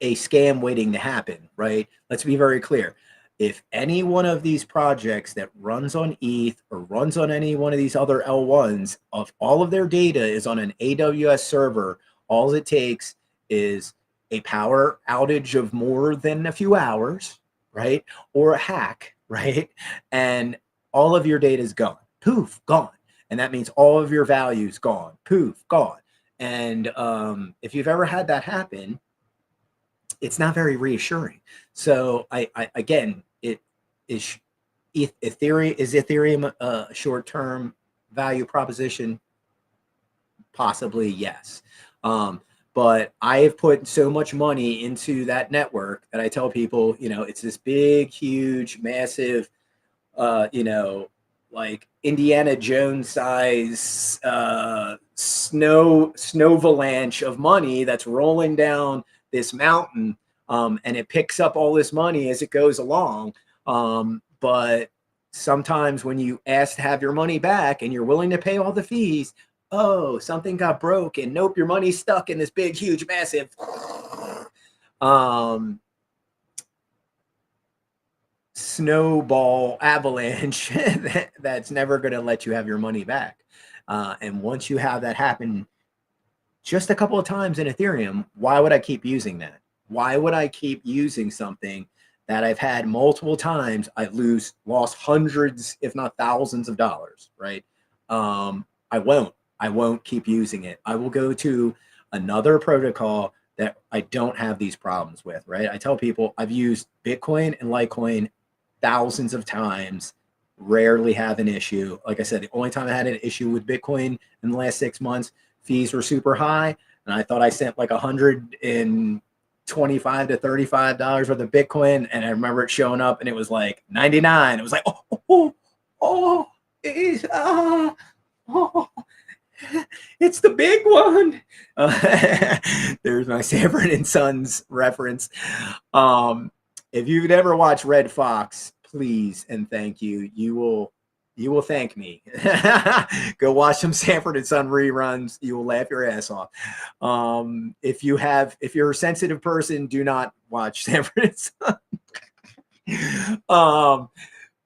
[SPEAKER 1] scam waiting to happen, right? Let's be very clear. If any one of these projects that runs on ETH or runs on any one of these other L1s, of all of their data is on an AWS server, all it takes is a power outage of more than a few hours, right? Or a hack, right? And all of your data is gone. Poof, gone. And that means all of your values gone. Poof, gone. And if you've ever had that happen, it's not very reassuring. So again, it is Ethereum a short-term value proposition? Possibly, yes. But I have put so much money into that network that I tell people, it's this big, huge, massive, like Indiana Jones size snow avalanche of money that's rolling down this mountain, and it picks up all this money as it goes along. But sometimes when you ask to have your money back and you're willing to pay all the fees, oh, something got broke, and nope, your money's stuck in this big, huge, massive snowball avalanche that's never going to let you have your money back. And once you have that happen just a couple of times in Ethereum, why would I keep using that? Why would I keep using something that I've had multiple times? I lost hundreds, if not thousands of dollars, right? I won't keep using it. I will go to another protocol that I don't have these problems with, right? I tell people I've used Bitcoin and Litecoin thousands of times, rarely have an issue. Like I said, the only time I had an issue with Bitcoin in the last 6 months, fees were super high, and I thought I sent like $125 to $35 worth of Bitcoin, and I remember it showing up and it was like 99. It was like, it's the big one. There's my Sanford and Sons reference. If you've never watched Red Fox, please and thank you. You will thank me. Go watch some Sanford and Son reruns. You will laugh your ass off. If you're a sensitive person, do not watch Sanford and Son.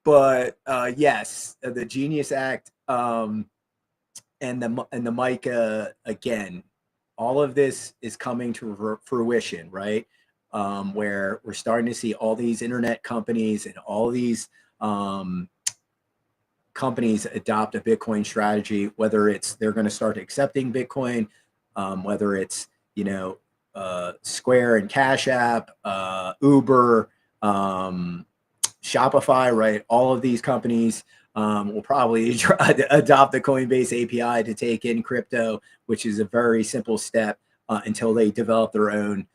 [SPEAKER 1] But yes, the Genius Act and the MICA, again, all of this is coming to fruition, right? Where we're starting to see all these internet companies and all these companies adopt a Bitcoin strategy, whether it's they're going to start accepting Bitcoin, whether it's, Square and Cash App, Uber, Shopify, right? All of these companies will probably adopt the Coinbase API to take in crypto, which is a very simple step until they develop their own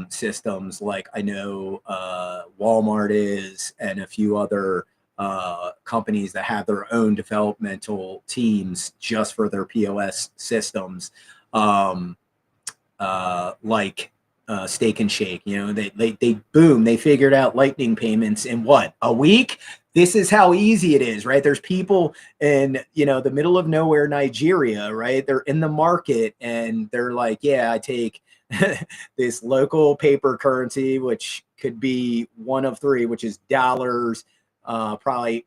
[SPEAKER 1] systems, like I know Walmart is, and a few other companies that have their own developmental teams just for their POS systems, like Steak and Shake. They figured out Lightning payments in what, a week? This is how easy it is, right? There's people in, the middle of nowhere, Nigeria, right? They're in the market and they're like, yeah, I take this local paper currency, which could be one of three, which is dollars, probably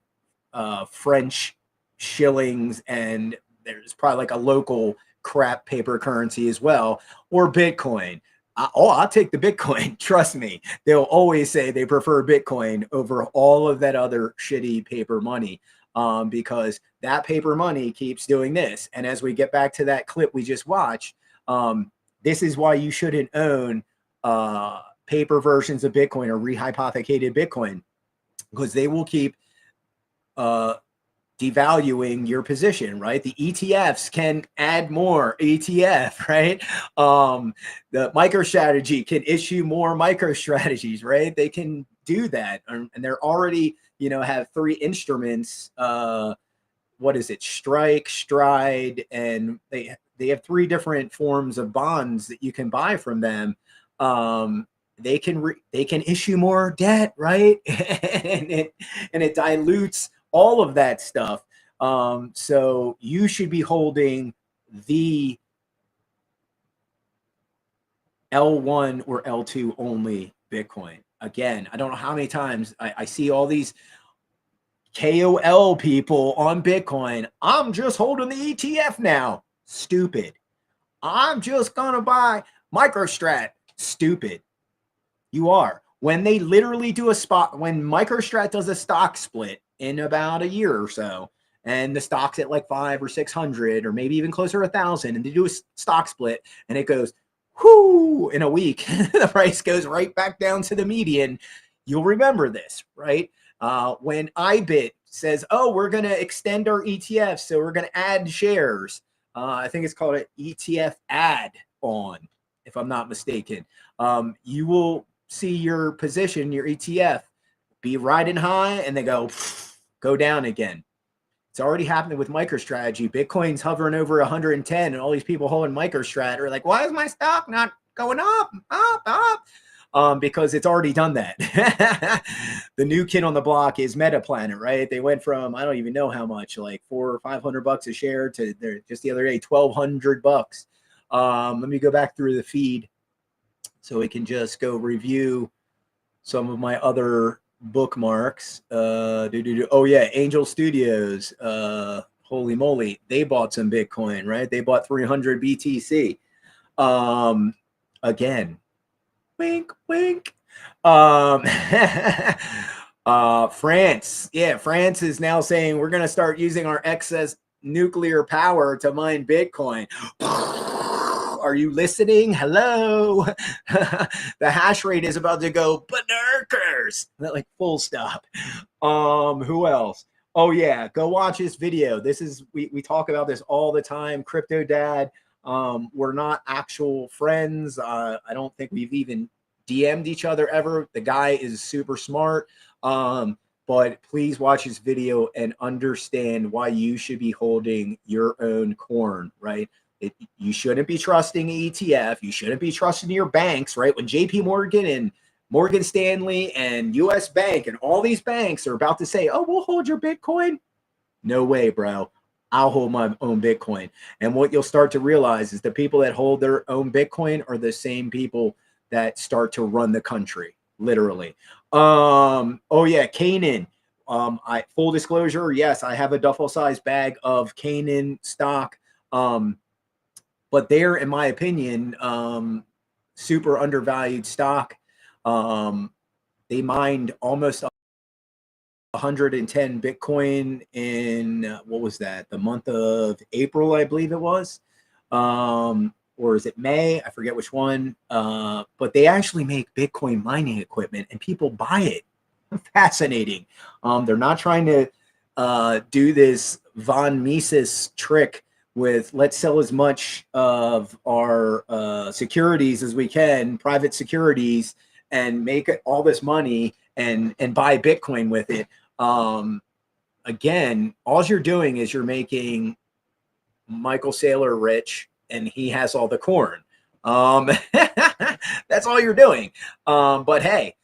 [SPEAKER 1] French shillings, and there's probably like a local crap paper currency as well, or Bitcoin. I'll take the Bitcoin. Trust me. They'll always say they prefer Bitcoin over all of that other shitty paper money, because that paper money keeps doing this. And as we get back to that clip we just watched, this is why you shouldn't own paper versions of Bitcoin or rehypothecated Bitcoin, because they will keep devaluing your position, right? The ETFs can add more ETF, right? The MicroStrategy can issue more MicroStrategies, right? They can do that, and they're already, have three instruments. What is it? Strike, Stride, and they have three different forms of bonds that you can buy from them. They can issue more debt, right? and it dilutes all of that stuff. So you should be holding the L1 or L2 only Bitcoin. Again, I don't know how many times I see all these KOL people on Bitcoin. I'm just holding the ETF now. Stupid. I'm just going to buy MicroStrat. Stupid. You are. When they literally do when MicroStrat does a stock split in about a year or so, and the stock's at like 500 or 600 or maybe even closer to 1,000, and they do a stock split and it goes, whoo, in a week, the price goes right back down to the median. You'll remember this, right? When IBIT says, oh, we're going to extend our ETF, so we're going to add shares. I think it's called an ETF add on, if I'm not mistaken. You will see your position, your ETF, be riding high, and they go down again. It's already happening with MicroStrategy. Bitcoin's hovering over 110, and all these people holding MicroStrat are like, why is my stock not going up? Because it's already done that. The new kid on the block is MetaPlanet, right? They went from, I don't even know how much, like $400 or $500 a share to just the other day, $1,200. Let me go back through the feed so we can just go review some of my other bookmarks. Oh yeah, Angel Studios. Holy moly, they bought some Bitcoin, right? They bought 300 BTC. Again, wink, wink. France. Yeah, France is now saying we're going to start using our excess nuclear power to mine Bitcoin. Are you listening? Hello. The hash rate is about to go bananas. Like full stop. Who else? Oh yeah, go watch this video. This is we talk about this all the time. Crypto Dad. We're not actual friends. I don't think we've even DM'd each other ever. The guy is super smart. But please watch this video and understand why you should be holding your own corn, right? You shouldn't be trusting ETF. You shouldn't be trusting your banks, right? When JP Morgan and Morgan Stanley and US Bank and all these banks are about to say, oh, we'll hold your Bitcoin. No way, bro. I'll hold my own Bitcoin. And what you'll start to realize is the people that hold their own Bitcoin are the same people that start to run the country, literally. Oh yeah, Canaan. Full disclosure, yes, I have a duffel-sized bag of Canaan stock. But they're, in my opinion, super undervalued stock. They mined almost 110 Bitcoin in, what was that? The month of April, I believe it was. Or is it May? I forget which one. But they actually make Bitcoin mining equipment and people buy it. Fascinating. They're not trying to do this von Mises trick with let's sell as much of our securities as we can, private securities, and make all this money and buy Bitcoin with it. Again, all you're doing is you're making Michael Saylor rich, and he has all the corn. That's all you're doing. But hey,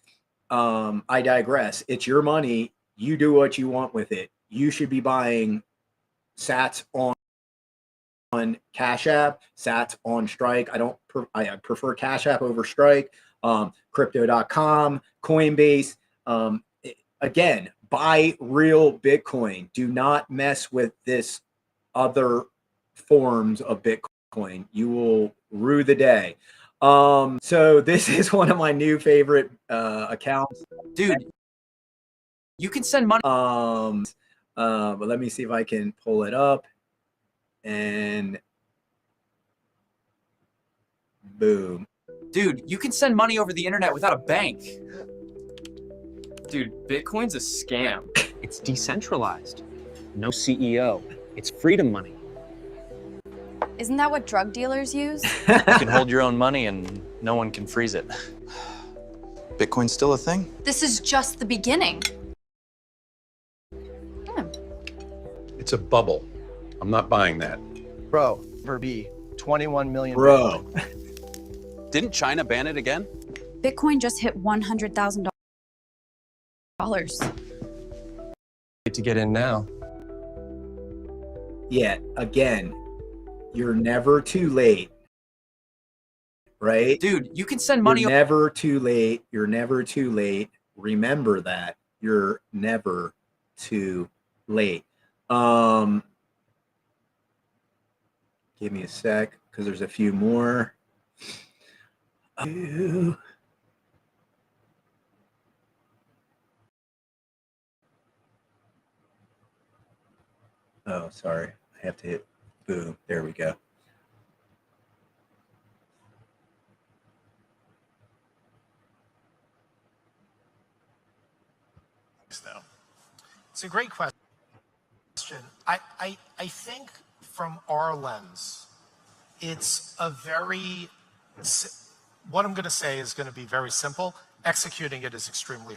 [SPEAKER 1] I digress. It's your money. You do what you want with it. You should be buying sats on on Cash App. Sat's on Strike. I prefer Cash App over Strike. Crypto.com, Coinbase. Again, buy real Bitcoin. Do not mess with this other forms of Bitcoin. You will rue the day. So this is one of my new favorite accounts.
[SPEAKER 3] Dude, you can send money.
[SPEAKER 1] But let me see if I can pull it up. And boom.
[SPEAKER 3] Dude, you can send money over the internet without a bank.
[SPEAKER 4] Dude, Bitcoin's a scam.
[SPEAKER 5] It's decentralized. No CEO. It's freedom money.
[SPEAKER 6] Isn't that what drug dealers use?
[SPEAKER 7] You can hold your own money and no one can freeze it.
[SPEAKER 8] Bitcoin's still a thing?
[SPEAKER 6] This is just the beginning.
[SPEAKER 9] It's a bubble. I'm not buying that.
[SPEAKER 10] Bro, Verbi, 21 million.
[SPEAKER 1] Bro.
[SPEAKER 8] Didn't China ban it again?
[SPEAKER 6] Bitcoin just hit $100,000.
[SPEAKER 4] To get in now.
[SPEAKER 1] Yeah, again, you're never too late, right?
[SPEAKER 3] Dude, you can send money.
[SPEAKER 1] You're never too late. You're never too late. Remember that. You're never too late. Give me a sec, because there's a few more. Oh, sorry. I have to hit boom. There we go.
[SPEAKER 11] It's a great question. I think from our lens, it's a very, what I'm going to say is going to be very simple. Executing it is extremely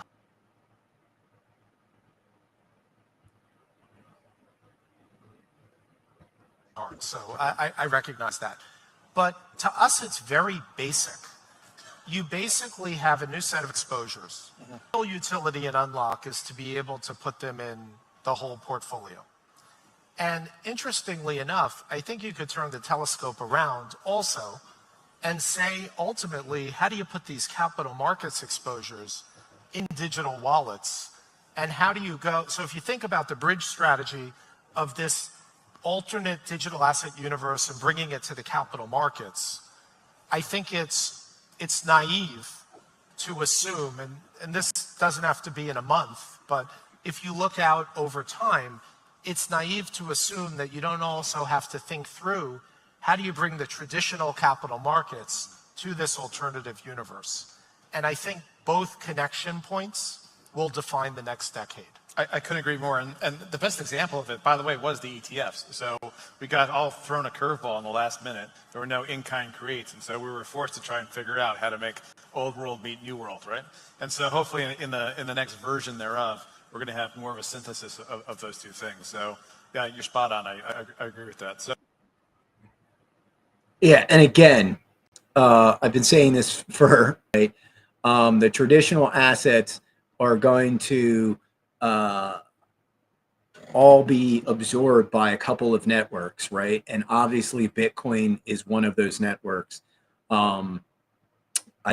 [SPEAKER 11] hard. So I recognize that. But to us, it's very basic. You basically have a new set of exposures. The real utility in Unlock is to be able to put them in the whole portfolio. And interestingly enough, I think you could turn the telescope around also and say, ultimately, how do you put these capital markets exposures in digital wallets? And how do you go? So if you think about the bridge strategy of this alternate digital asset universe and bringing it to the capital markets, I think it's naive to assume, and this doesn't have to be in a month, but if you look out over time, it's naive to assume that you don't also have to think through how do you bring the traditional capital markets to this alternative universe. And I think both connection points will define the next decade.
[SPEAKER 12] I couldn't agree more. And the best example of it, by the way, was the ETFs. So we got all thrown a curveball in the last minute. There were no in-kind creates. And so we were forced to try and figure out how to make old world meet new world, right? And so hopefully in the next version thereof, we're going to have more of a synthesis of those two things. So yeah, you're spot on. I agree with that. So
[SPEAKER 1] yeah, and again, I've been saying this for, right? The traditional assets are going to all be absorbed by a couple of networks, right? And obviously Bitcoin is one of those networks. I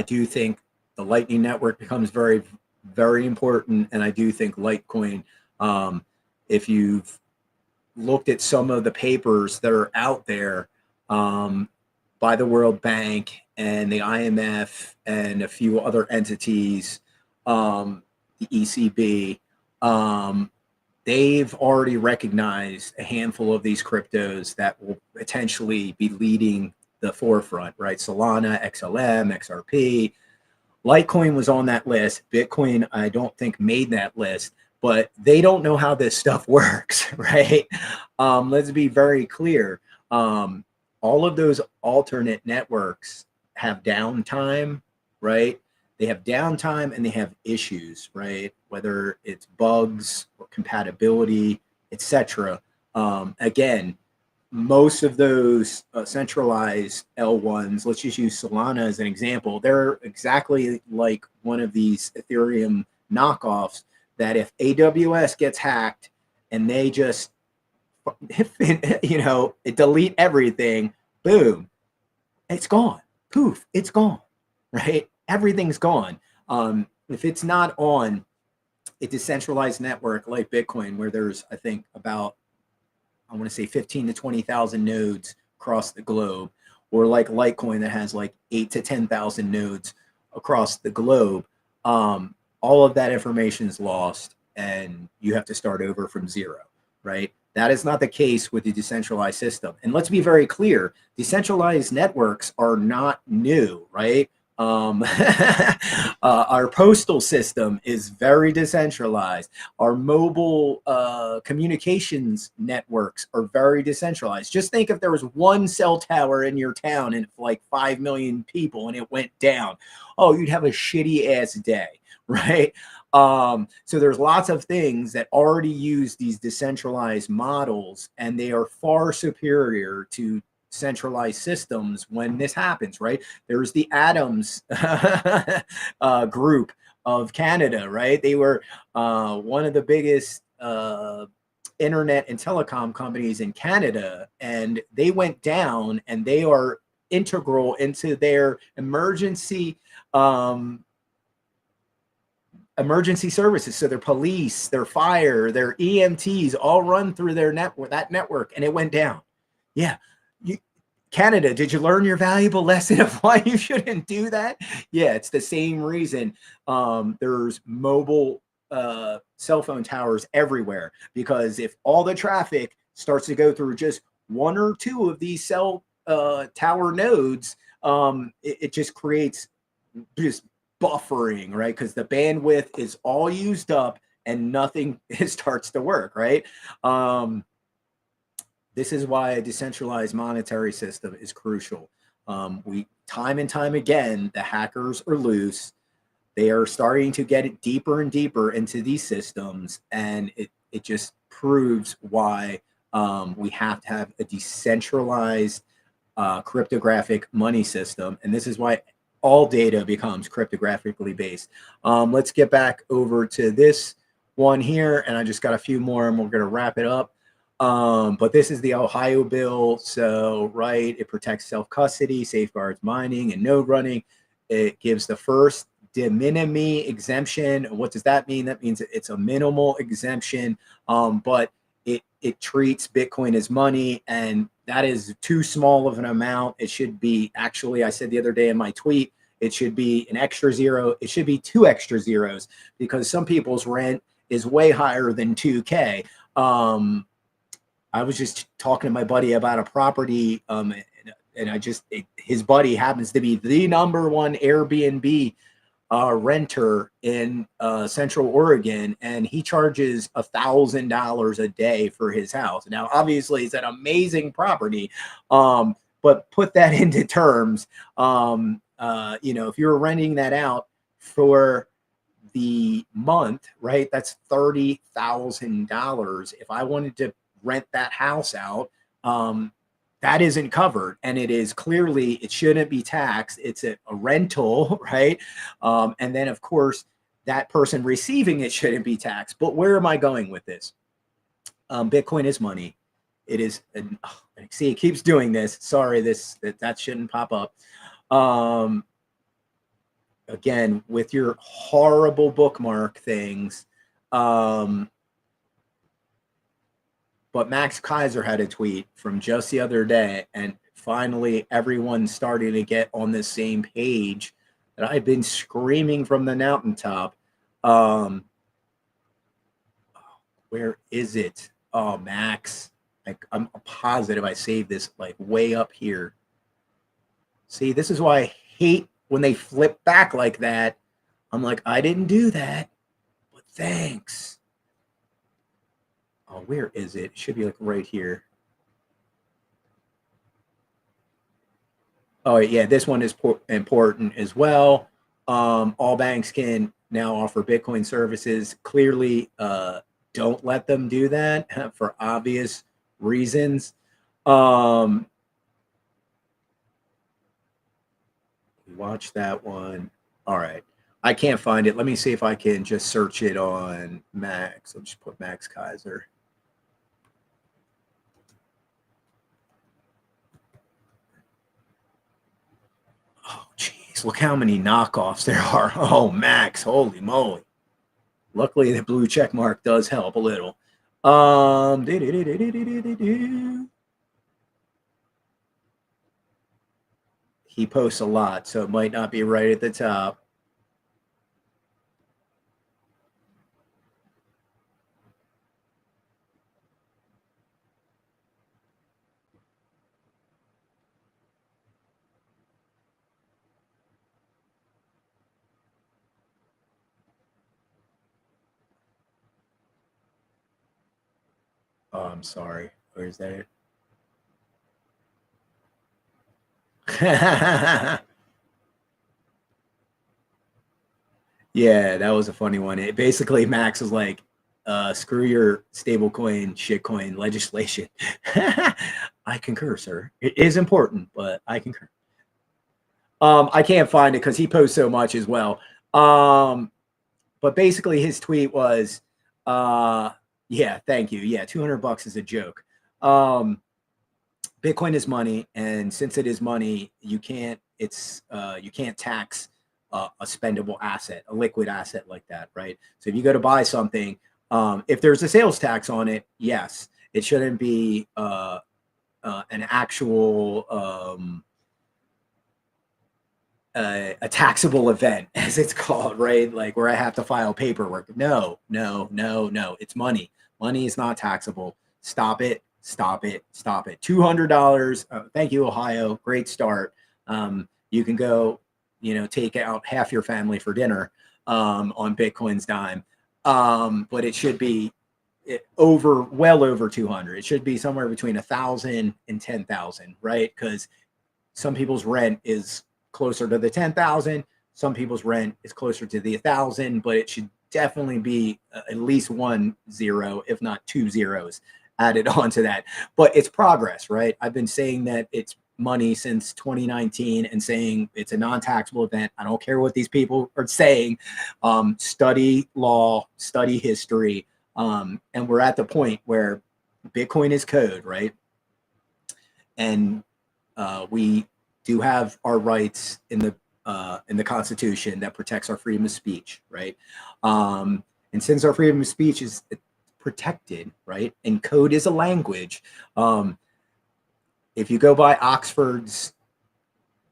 [SPEAKER 1] do think the Lightning Network becomes very, very important. And I do think Litecoin, if you've looked at some of the papers that are out there by the World Bank and the IMF and a few other entities, the ECB, they've already recognized a handful of these cryptos that will potentially be leading the forefront, right? Solana, XLM, XRP. Litecoin was on that list. Bitcoin, I don't think, made that list, but they don't know how this stuff works, right? Let's be very clear. All of those alternate networks have downtime, right? They have downtime and they have issues, right? Whether it's bugs or compatibility, etc. Again, most of those centralized L1s, let's just use Solana as an example, they're exactly like one of these Ethereum knockoffs that if AWS gets hacked and they just delete everything, boom, it's gone. Poof, it's gone, right? Everything's gone. If it's not on a decentralized network like Bitcoin, where there's, I think, about, I want to say 15 to 20,000 nodes across the globe, or like Litecoin that has like 8 to 10,000 nodes across the globe, all of that information is lost and you have to start over from zero, right? That is not the case with the decentralized system. And let's be very clear, decentralized networks are not new, right? Our postal system is very decentralized. Our mobile communications networks are very decentralized. Just think if there was one cell tower in your town and like 5 million people and it went down, oh, you'd have a shitty ass day, right? So there's lots of things that already use these decentralized models, and they are far superior to centralized systems when this happens, right? There's the Adams group of Canada, right? They were one of the biggest internet and telecom companies in Canada, and they went down, and they are integral into their emergency services. So their police, their fire, their EMTs all run through their network, that network, and it went down. Yeah. Canada, did you learn your valuable lesson of why you shouldn't do that? Yeah, it's the same reason there's mobile cell phone towers everywhere, because if all the traffic starts to go through just one or two of these cell tower nodes, it just creates just buffering, right? Because the bandwidth is all used up and nothing starts to work, right? This is why a decentralized monetary system is crucial. We time and time again, the hackers are loose. They are starting to get it deeper and deeper into these systems, and it just proves why we have to have a decentralized cryptographic money system. And this is why all data becomes cryptographically based. Let's get back over to this one here, and I just got a few more, and we're going to wrap it up. But this is the Ohio bill. So, right, it protects self-custody, safeguards mining and node running. It gives the first de minimis exemption. What does that mean? That means it's a minimal exemption, but it treats Bitcoin as money, and that is too small of an amount. It should be, actually, I said the other day in my tweet, it should be an extra zero. It should be 2 extra zeros, because some people's rent is way higher than 2K. I was just talking to my buddy about a property, and his buddy happens to be the #1 Airbnb renter in Central Oregon, and he charges $1,000 a day for his house. Now, obviously, it's an amazing property, but put that into terms. If you're renting that out for the month, right, that's $30,000. If I wanted to rent that house out, that isn't covered, and it is clearly, it shouldn't be taxed. It's a rental, right? And then of course that person receiving it shouldn't be taxed. But where am I going with this? Bitcoin is money. It is, see, it keeps doing this. Sorry, that shouldn't pop up. Again, with your horrible bookmark things. But Max Kaiser had a tweet from just the other day, and finally everyone's starting to get on the same page that I've been screaming from the mountaintop. Where is it? Oh, Max. I'm positive I saved this like way up here. See, this is why I hate when they flip back like that. I'm like, I didn't do that, but thanks. Oh, where is it? It should be like right here. Oh, yeah, this one is important as well. All banks can now offer Bitcoin services. Clearly, don't let them do that for obvious reasons. Watch that one. All right. I can't find it. Let me see if I can just search it on Max. I'll just put Max Kaiser. Look how many knockoffs there are. Oh, Max, holy moly. Luckily, the blue check mark does help a little. He posts a lot, so it might not be right at the top. Oh, I'm sorry. Where's that? Yeah, that was a funny one. It basically Max was like, screw your stablecoin shitcoin legislation. I concur, sir. It is important, but I concur. I can't find it because he posts so much as well. But basically his tweet was, yeah, thank you. Yeah, $200 is a joke. Bitcoin is money, and since it is money, you can't tax a spendable asset, a liquid asset like that, right? So if you go to buy something, if there's a sales tax on it, yes, it shouldn't be an actual a taxable event, as it's called, right? Like where I have to file paperwork. No. It's money. Money is not taxable. Stop it. $200. Thank you, Ohio. Great start. You can go, take out half your family for dinner on Bitcoin's dime. But it should be well over 200. It should be somewhere between 1,000 and 10,000, right? Because some people's rent is closer to the 10,000. Some people's rent is closer to the 1,000, but it should definitely be at least 1 0, if not 2 zeros added onto that. But it's progress, right? I've been saying that it's money since 2019 and saying it's a non-taxable event. I don't care what these people are saying. Study law, study history. And we're at the point where Bitcoin is code, right? And we do have our rights in the Constitution that protects our freedom of speech, right? And since our freedom of speech is protected, right, and code is a language, if you go by Oxford's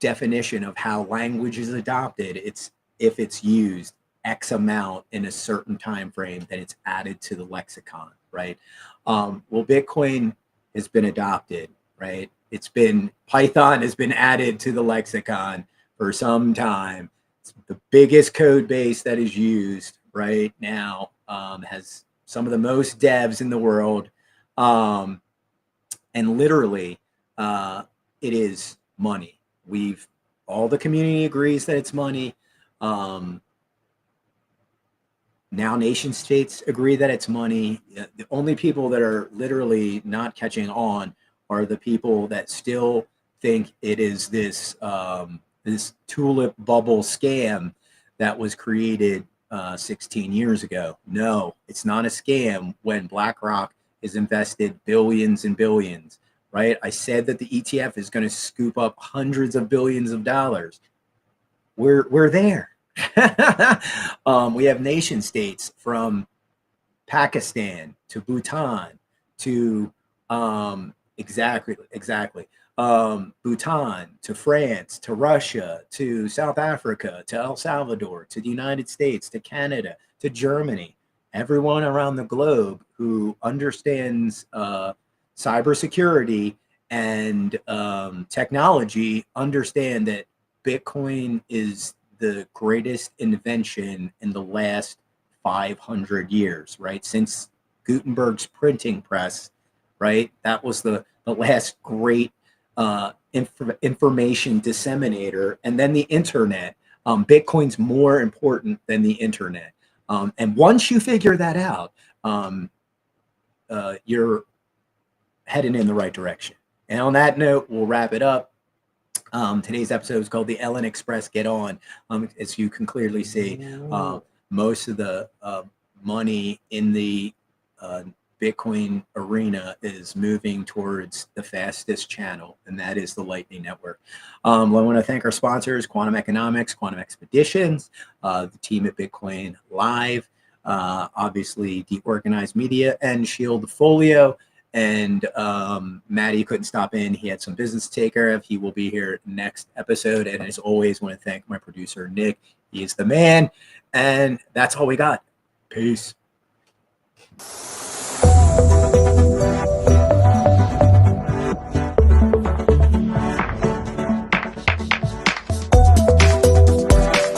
[SPEAKER 1] definition of how language is adopted, it's if it's used X amount in a certain time frame, then it's added to the lexicon, right? Well, Bitcoin has been adopted, right? Python has been added to the lexicon for some time. It's the biggest code base that is used right now, has some of the most devs in the world. And literally, it is money. All the community agrees that it's money. Now nation states agree that it's money. The only people that are literally not catching on are the people that still think it is this tulip bubble scam that was created 16 years ago. No, it's not a scam when BlackRock has invested billions and billions, right? I said that the ETF is going to scoop up hundreds of billions of dollars. We're there. We have nation states from Pakistan to Bhutan to Bhutan to France to Russia to South Africa to El Salvador to the United States to Canada to Germany. Everyone around the globe who understands cybersecurity and technology understand that Bitcoin is the greatest invention in the last 500 years, right? Since Gutenberg's printing press, right? That was the last great information disseminator. And then the internet. Bitcoin's more important than the internet. And once you figure that out, you're heading in the right direction. And on that note, we'll wrap it up. Today's episode is called the Ellen Express Get On. As you can clearly see, most of the money in the Bitcoin arena is moving towards the fastest channel, and that is the Lightning Network. I want to thank our sponsors, Quantum Economics, Quantum Expeditions, the team at Bitcoin Live, obviously the Organized Media, and Shield Folio. And Maddie couldn't stop in. He had some business to take care of. He will be here next episode. And as always, I want to thank my producer, Nick. He is the man. And that's all we got. Peace.